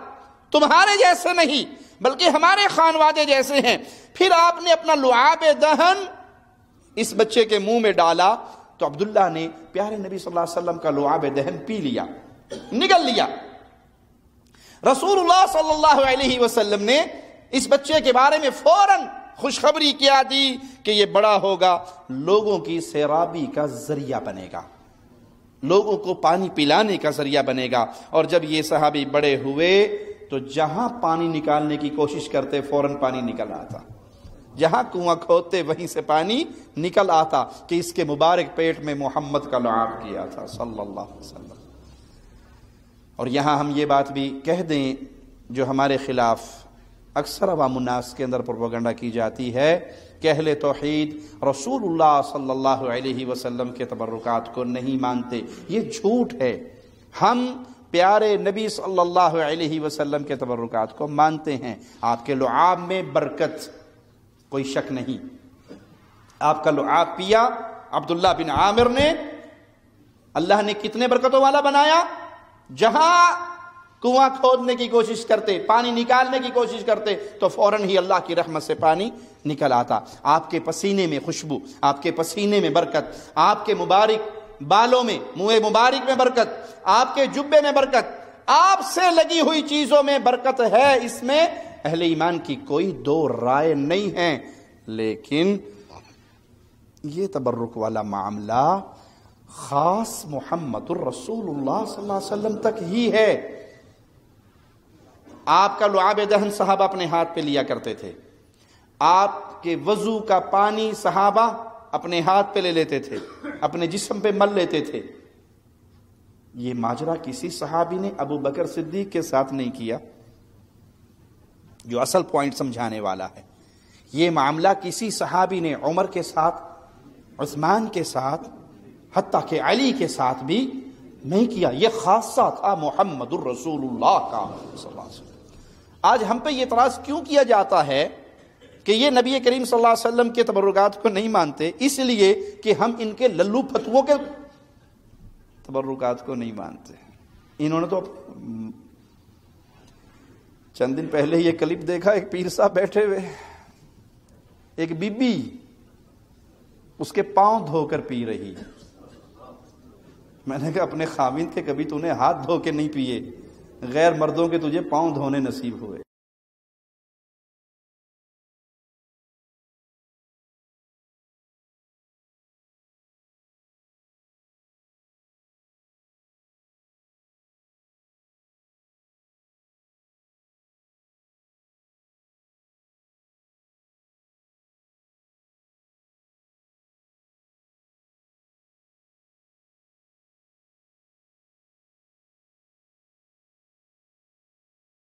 تمہارے جیسے نہیں بلکہ ہمارے خانوادے جیسے ہیں. پھر آپ نے اپنا لعاب دہن اس بچے کے منہ میں ڈالا تو عبداللہ نے پیارے نبی صلی اللہ علیہ وسلم کا لعاب دہن پی لیا, نگل لیا. رسول اللہ صلی اللہ علیہ وسلم نے اس بچے کے بارے میں فوراً خوشخبری کیا دی کہ یہ بڑا ہوگا لوگوں کی سیرابی کا ذریعہ بنے گا, لوگوں کو پانی پلانے کا ذریعہ بنے گا. اور جب یہ صحابی بڑے ہوئے تو جہاں پانی نکالنے کی کوشش کرتے فوراً پانی نکل آتا, جہاں کنواں کھودتے وہیں سے پانی نکل آتا کہ اس کے مبارک پیٹ میں محمد کا لعاب کیا تھا صلی اللہ علیہ وسلم. اور یہاں ہم یہ بات بھی کہہ دیں جو ہمارے خلاف اکثر عوام الناس کے اندر پروپیگنڈا کی جاتی ہے کہ اہل توحید رسول اللہ صلی اللہ علیہ وسلم کے تبرکات کو نہیں مانتے. یہ جھوٹ ہے. ہم پیارے نبی صلی اللہ علیہ وسلم کے تبرکات کو مانتے ہیں. آپ کے لعاب میں برکت, کوئی شک نہیں. آپ کا لعاب پیا عبداللہ بن عامر نے, اللہ نے کتنے برکتوں والا بنایا. جہاں کنواں کھودنے کی کوشش کرتے, پانی نکالنے کی کوشش کرتے تو فوراً ہی اللہ کی رحمت سے پانی نکل آتا. آپ کے پسینے میں خوشبو, آپ کے پسینے میں برکت, آپ کے مبارک بالوں میں, منہ مبارک میں برکت, آپ کے جبے میں برکت, آپ سے لگی ہوئی چیزوں میں برکت ہے. اس میں اہل ایمان کی کوئی دو رائے نہیں ہے. لیکن یہ تبرک والا معاملہ خاص محمد الرسول اللہ صلی اللہ علیہ وسلم تک ہی ہے. آپ کا لعاب دہن صحابہ اپنے ہاتھ پہ لیا کرتے تھے, آپ کے وضو کا پانی صحابہ اپنے ہاتھ پہ لے لیتے تھے, اپنے جسم پہ مل لیتے تھے. یہ ماجرا کسی صحابی نے ابو بکر صدیق کے ساتھ نہیں کیا, جو اصل پوائنٹ سمجھانے والا ہے. یہ معاملہ کسی صحابی نے عمر کے ساتھ, عثمان کے ساتھ, حتیٰ کہ علی کے ساتھ بھی نہیں کیا. یہ خاصہ تھا محمد الرسول اللہ کا صلی اللہ علیہ وسلم. آج ہم پہ یہ اعتراض کیوں کیا جاتا ہے کہ یہ نبی کریم صلی اللہ علیہ وسلم کے تبرکات کو نہیں مانتے؟ اس لیے کہ ہم ان کے للو فتووں کے تبرکات کو نہیں مانتے. انہوں نے تو چند دن پہلے یہ کلپ دیکھا, ایک پیر صاحب بیٹھے ہوئے, ایک بی بی اس کے پاؤں دھو کر پی رہی. میں نے کہا اپنے خاوند کے کبھی تو نے ہاتھ دھو کے نہیں پیے, غیر مردوں کے تجھے پاؤں دھونے نصیب ہوئے.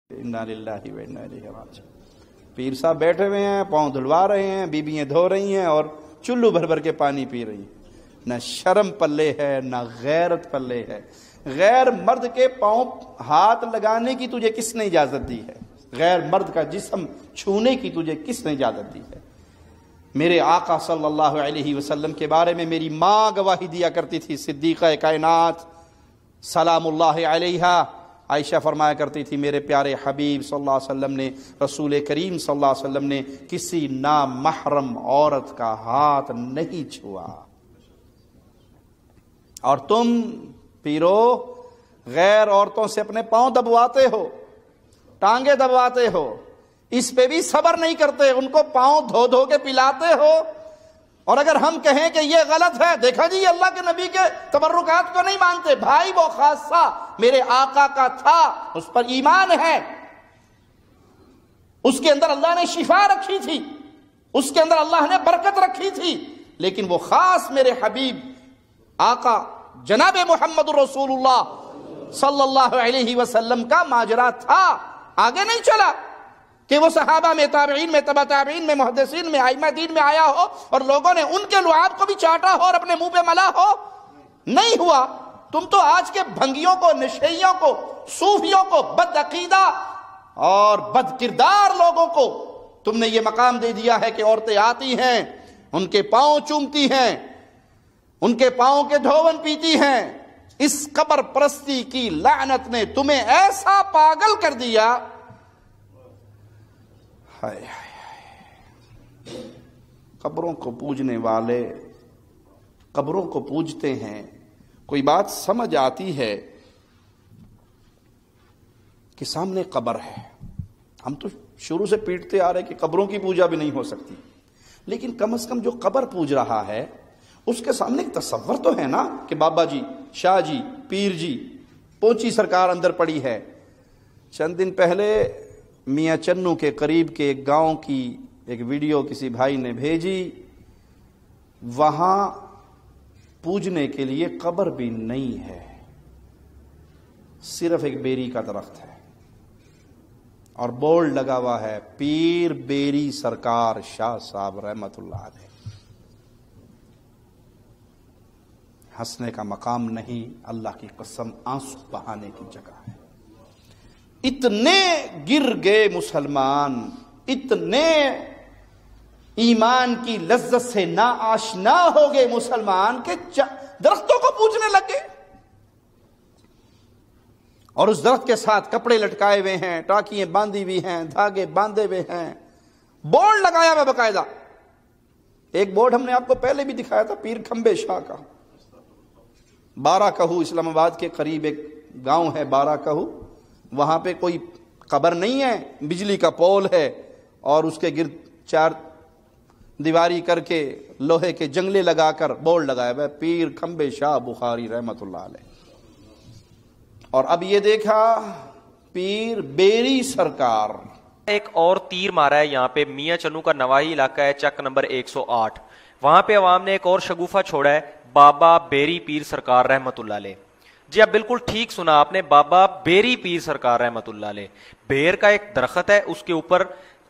انا للہ و انا الیہ راجعون۔ پیر صاحب بیٹھے ہوئے ہیں، پاؤں دھلوا رہے ہیں، بیویاں دھو رہی ہیں اور چلو بھر بھر کے پانی پی رہی ہیں۔ نہ شرم پلے ہے، نہ غیرت پلے ہے۔ غیر مرد کے پاؤں ہاتھ لگانے کی تجھے کس نے اجازت دی ہے؟ غیر مرد کا جسم چھونے کی تجھے کس نے اجازت دی ہے؟ میرے آقا صلی اللہ علیہ وسلم کے بارے میں میری ماں گواہی دیا کرتی تھی، صدیقہ کائنات سلام اللہ علیہا۔ عائشہ فرمایا کرتی تھی میرے پیارے حبیب صلی اللہ علیہ وسلم نے، رسول کریم صلی اللہ علیہ وسلم نے کسی نامحرم عورت کا ہاتھ نہیں چھوا۔ اور تم پیرو غیر عورتوں سے اپنے پاؤں دبواتے ہو، ٹانگیں دبواتے ہو، اس پہ بھی صبر نہیں کرتے، ان کو پاؤں دھو دھو کے پلاتے ہو۔ اور اگر ہم کہیں کہ یہ غلط ہے، دیکھا جی اللہ کے نبی کے تبرکات کو نہیں مانتے، بھائی وہ خاصہ میرے آقا کا تھا، اس پر ایمان ہے، اس کے اندر اللہ نے شفا رکھی تھی، اس کے اندر اللہ نے برکت رکھی تھی، لیکن وہ خاص میرے حبیب آقا جناب محمد رسول اللہ صلی اللہ علیہ وسلم کا ماجرا تھا، آگے نہیں چلا کہ وہ صحابہ میں، تابعین میں، تبع تابعین میں، محدثین میں، ائمہ دین میں آیا ہو اور لوگوں نے ان کے لعاب کو بھی چاٹا ہو اور اپنے منہ پہ ملا ہو، نہیں ہوا۔ تم تو آج کے بھنگیوں کو، نشیوں کو، صوفیوں کو، بد عقیدہ اور بد کردار لوگوں کو تم نے یہ مقام دے دیا ہے کہ عورتیں آتی ہیں، ان کے پاؤں چومتی ہیں، ان کے پاؤں کے دھون پیتی ہیں۔ اس قبر پرستی کی لعنت نے تمہیں ایسا پاگل کر دیا، ہائے ہائے۔ قبروں کو پوجنے والے قبروں کو پوجتے ہیں، کوئی بات سمجھ آتی ہے کہ سامنے قبر ہے، ہم تو شروع سے پیٹتے آ رہے کہ قبروں کی پوجا بھی نہیں ہو سکتی، لیکن کم از کم جو قبر پوج رہا ہے اس کے سامنے ایک تصور تو ہے نا کہ بابا جی، شاہ جی، پیر جی، پونچی سرکار اندر پڑی ہے۔ چند دن پہلے میاں چنو کے قریب کے ایک گاؤں کی ایک ویڈیو کسی بھائی نے بھیجی، وہاں پوجنے کے لیے قبر بھی نہیں ہے، صرف ایک بیری کا درخت ہے اور بورڈ لگا ہوا ہے پیر بیری سرکار شاہ صاحب رحمت اللہ علیہ۔ ہنسنے کا مقام نہیں، اللہ کی قسم آنسو بہانے کی جگہ ہے۔ اتنے گر گئے مسلمان، اتنے ایمان کی لذت سے نا آشنا ہو گئے مسلمان کہ درختوں کو پوجنے لگ گئے، اور اس درخت کے ساتھ کپڑے لٹکائے ہوئے ہیں، ٹاکیاں باندھی ہوئی ہیں، دھاگے باندھے ہوئے ہیں، بورڈ لگایا ہوا باقاعدہ۔ ایک بورڈ ہم نے آپ کو پہلے بھی دکھایا تھا پیر کھمبے شاہ کا، بارہ کہو اسلام آباد کے قریب ایک گاؤں ہے بارہ کہو، وہاں پہ کوئی قبر نہیں ہے، بجلی کا پول ہے اور اس کے گرد چار دیواری کر کے لوہے کے جنگلے لگا کر بورڈ لگایا ہوا ہے پیر کھمبے شاہ بخاری رحمت اللہ علیہ۔ اور اب یہ دیکھا پیر بیری سرکار۔ ایک اور تیر مارا ہے یہاں پہ، میاں چنو کا نواحی علاقہ ہے، چک نمبر 108، وہاں پہ عوام نے ایک اور شگوفہ چھوڑا ہے، بابا بیری پیر سرکار رحمت اللہ علیہ۔ جی اب بالکل ٹھیک سنا آپ نے، بابا بیری پیر سرکار رحمت اللہ علیہ۔ بیر کا ایک درخت ہے، اس کے اوپر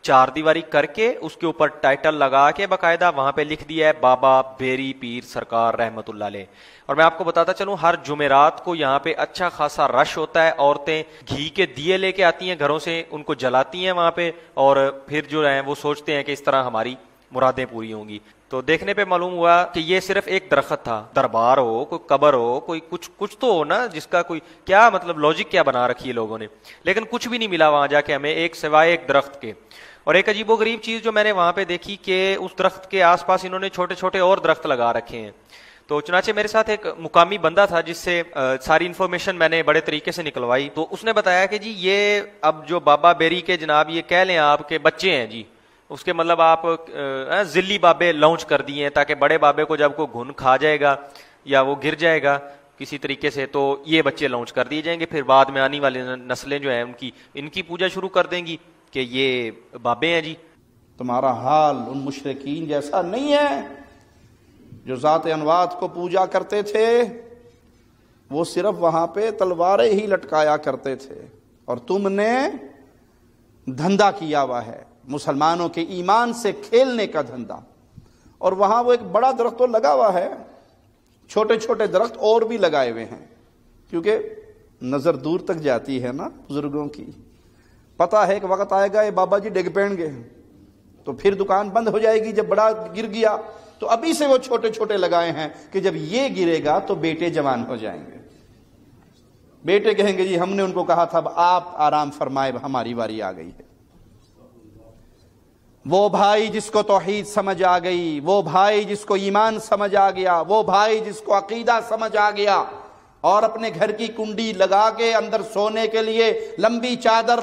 چار دیواری کر کے اس کے اوپر ٹائٹل لگا کے باقاعدہ وہاں پہ لکھ دیا ہے بابا بیری پیر سرکار رحمت اللہ علیہ۔ اور میں آپ کو بتاتا چلوں، ہر جمعرات کو یہاں پہ اچھا خاصا رش ہوتا ہے، عورتیں گھی کے دیے لے کے آتی ہیں گھروں سے، ان کو جلاتی ہیں وہاں پہ، اور پھر جو ہیں وہ سوچتے ہیں کہ اس طرح ہماری مرادیں پوری ہوں گی۔ تو دیکھنے پہ معلوم ہوا کہ یہ صرف ایک درخت تھا، دربار ہو، کوئی قبر ہو، کوئی کچھ تو ہو نا جس کا کوئی کیا مطلب لاجک کیا بنا رکھی ہے لوگوں نے، لیکن کچھ بھی نہیں ملا وہاں جا کے ہمیں ایک سوائے ایک درخت کے۔ اور ایک عجیب و غریب چیز جو میں نے وہاں پہ دیکھی کہ اس درخت کے آس پاس انہوں نے چھوٹے چھوٹے اور درخت لگا رکھے ہیں۔ تو چنانچہ میرے ساتھ ایک مقامی بندہ تھا جس سے ساری انفارمیشن میں نے بڑے طریقے سے نکلوائی، تو اس نے بتایا کہ جی یہ اب جو بابا بیری کے جناب یہ کہہ لیں آپ کے بچے ہیں جی، اس کے مطلب آپ ذلی بابے لانچ کر دیے ہیں تاکہ بڑے بابے کو جب کوئی گھن کھا جائے گا یا وہ گر جائے گا کسی طریقے سے تو یہ بچے لانچ کر دیے جائیں گے، پھر بعد میں آنے والی نسلیں جو ہیں ان کی پوجا شروع کر دیں گی کہ یہ بابے ہیں جی۔ تمہارا حال ان مشرکین جیسا نہیں ہے جو ذات انوات کو پوجا کرتے تھے، وہ صرف وہاں پہ تلواریں ہی لٹکایا کرتے تھے، اور تم نے دھندا کیا ہوا ہے، مسلمانوں کے ایمان سے کھیلنے کا دھندا۔ اور وہاں وہ ایک بڑا درخت تو لگا ہوا ہے، چھوٹے چھوٹے درخت اور بھی لگائے ہوئے ہیں، کیونکہ نظر دور تک جاتی ہے نا بزرگوں کی، پتہ ہے کہ وقت آئے گا یہ بابا جی ڈگ پڑیں گے تو پھر دکان بند ہو جائے گی، جب بڑا گر گیا تو ابھی سے وہ چھوٹے چھوٹے لگائے ہیں کہ جب یہ گرے گا تو بیٹے جوان ہو جائیں گے، بیٹے کہیں گے جی ہم نے ان کو کہا تھا اب آپ آرام فرمائے، ہماری باری آ گئی ہے۔ وہ بھائی جس کو توحید سمجھ آ گئی، وہ بھائی جس کو ایمان سمجھ آ گیا، وہ بھائی جس کو عقیدہ سمجھ آ گیا اور اپنے گھر کی کنڈی لگا کے اندر سونے کے لیے لمبی چادر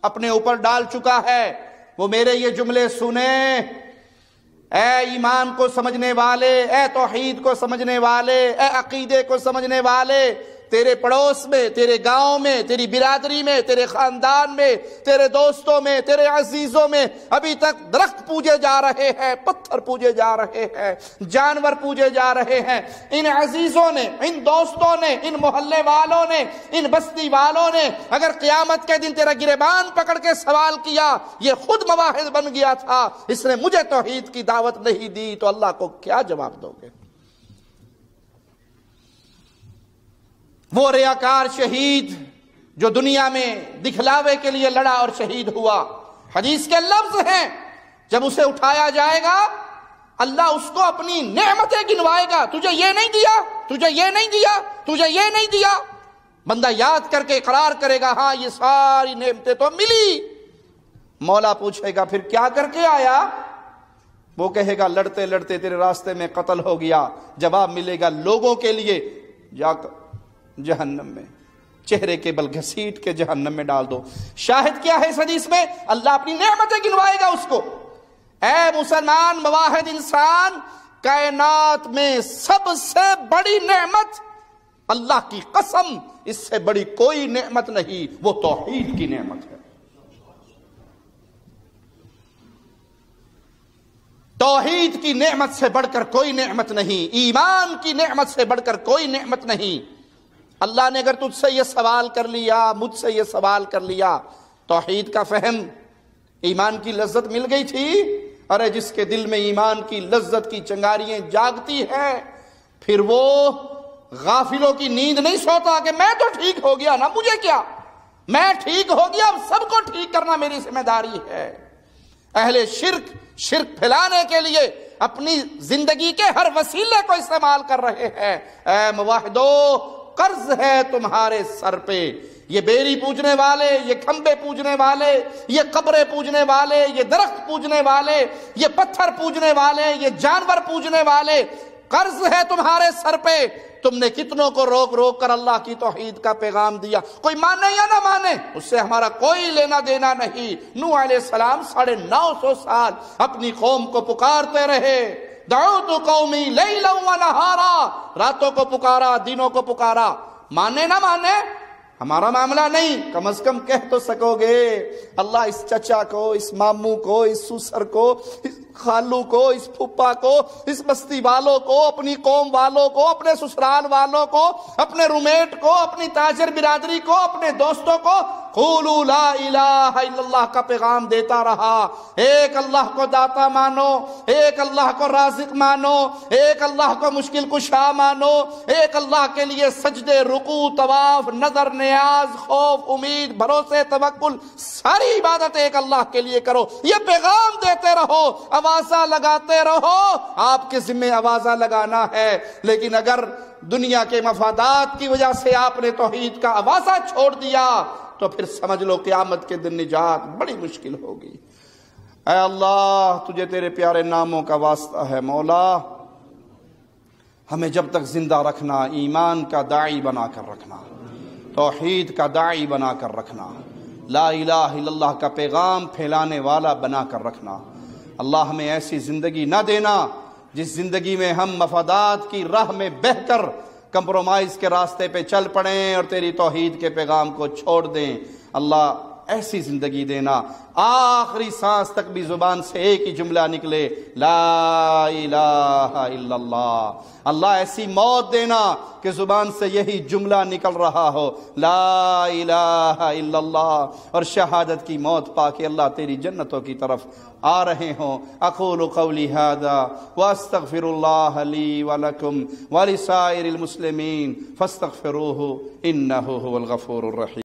اپنے اوپر ڈال چکا ہے، وہ میرے یہ جملے سنیں، اے ایمان کو سمجھنے والے، اے توحید کو سمجھنے والے، اے عقیدے کو سمجھنے والے، تیرے پڑوس میں، تیرے گاؤں میں، تیری برادری میں، تیرے خاندان میں، تیرے دوستوں میں، تیرے عزیزوں میں ابھی تک درخت پوجے جا رہے ہیں، پتھر پوجے جا رہے ہیں، جانور پوجے جا رہے ہیں۔ ان عزیزوں نے، ان دوستوں نے، ان محلے والوں نے، ان بستی والوں نے اگر قیامت کے دن تیرا گریبان پکڑ کے سوال کیا، یہ خود مواحد بن گیا تھا، اس نے مجھے توحید کی دعوت نہیں دی، تو اللہ کو کیا جواب دو گے؟ وہ ریاکار شہید جو دنیا میں دکھلاوے کے لیے لڑا اور شہید ہوا، حدیث کے لفظ ہیں جب اسے اٹھایا جائے گا اللہ اس کو اپنی نعمتیں گنوائے گا، تجھے یہ نہیں دیا، تجھے یہ نہیں دیا، تجھے یہ نہیں دیا، بندہ یاد کر کے اقرار کرے گا ہاں یہ ساری نعمتیں تو ملی۔ مولا پوچھے گا پھر کیا کر کے آیا؟ وہ کہے گا لڑتے لڑتے تیرے راستے میں قتل ہو گیا۔ جواب ملے گا لوگوں کے لیے جا کر جہنم میں چہرے کے بل گھسیٹ کے جہنم میں ڈال دو۔ شاہد کیا ہے اس حدیث میں؟ اللہ اپنی نعمتیں گنوائے گا اس کو۔ اے مسلمان مواحد انسان، کائنات میں سب سے بڑی نعمت، اللہ کی قسم اس سے بڑی کوئی نعمت نہیں، وہ توحید کی نعمت ہے۔ توحید کی نعمت سے بڑھ کر کوئی نعمت نہیں، ایمان کی نعمت سے بڑھ کر کوئی نعمت نہیں۔ اللہ نے اگر تجھ سے یہ سوال کر لیا، مجھ سے یہ سوال کر لیا، توحید کا فہم، ایمان کی لذت مل گئی تھی، ارے جس کے دل میں ایمان کی لذت کی چنگاریاں جاگتی ہیں پھر وہ غافلوں کی نیند نہیں سوتا کہ میں تو ٹھیک ہو گیا نا، مجھے کیا، میں ٹھیک ہو گیا، اب سب کو ٹھیک کرنا میری ذمہ داری ہے۔ اہل شرک پھیلانے کے لیے اپنی زندگی کے ہر وسیلے کو استعمال کر رہے ہیں۔ اے موحدو، قرض ہے تمہارے سر پہ، یہ بیری پوجنے والے، یہ کھمبے پوجنے والے، یہ قبریں پوجنے والے، یہ درخت پوجنے والے، یہ پتھر پوجنے والے، یہ جانور پوجنے والے، قرض ہے تمہارے سر پہ۔ تم نے کتنوں کو روک روک کر اللہ کی توحید کا پیغام دیا، کوئی مانے یا نہ مانے اس سے ہمارا کوئی لینا دینا نہیں۔ نوح علیہ السلام 950 سال اپنی قوم کو پکارتے رہے، دعوت قومی لیلا و نہارا، راتوں کو پکارا، دنوں کو پکارا، مانے نہ مانے ہمارا معاملہ نہیں، کم از کم کہہ تو سکو گے اللہ اس چچا کو، اس ماموں کو، اس سسر کو، اس خالو کو، اس پھپھا کو، اس بستی والوں کو، اپنی قوم والوں کو، اپنے سسرال والوں کو، اپنے رومیٹ کو، اپنی تاجر برادری کو، اپنے دوستوں کو قولوا لا الہ الا اللہ کا پیغام دیتا رہا۔ ایک اللہ کو داتا مانو، ایک اللہ کو رازق مانو، ایک اللہ کو مشکل کشا مانو، ایک اللہ کے لیے سجدے، رکوع، طواف، نظر، نیاز، خوف، امید، بھروسے، توکل، ساری عبادت ایک اللہ کے لیے کرو۔ یہ پیغام دیتے رہو، آوازہ لگاتے رہو، آپ کے ذمہ آوازہ لگانا ہے۔ لیکن اگر دنیا کے مفادات کی وجہ سے آپ نے توحید کا آوازہ چھوڑ دیا تو پھر سمجھ لو قیامت کے دن نجات بڑی مشکل ہوگی۔ اے اللہ، تجھے تیرے پیارے ناموں کا واسطہ ہے مولا، ہمیں جب تک زندہ رکھنا، ایمان کا داعی بنا کر رکھنا، توحید کا داعی بنا کر رکھنا، لا الہ الا اللہ کا پیغام پھیلانے والا بنا کر رکھنا۔ اللہ ہمیں ایسی زندگی نہ دینا جس زندگی میں ہم مفادات کی راہ میں بہہ کر کمپرومائز کے راستے پہ چل پڑیں اور تیری توحید کے پیغام کو چھوڑ دیں۔ اللہ ایسی زندگی دینا آخری سانس تک بھی زبان سے ایک ہی جملہ نکلے، لا الہ الا اللہ۔ اللہ ایسی موت دینا کہ زبان سے یہی جملہ نکل رہا ہو، لا الہ الا اللہ، اور شہادت کی موت پا کے اللہ تیری جنتوں کی طرف آ رہے ہوں۔ اقول قولی ھذا واستغفر اللہ لی ولکم ولسائر المسلمین فاستغفروہ انہ هو الغفور الرحیم۔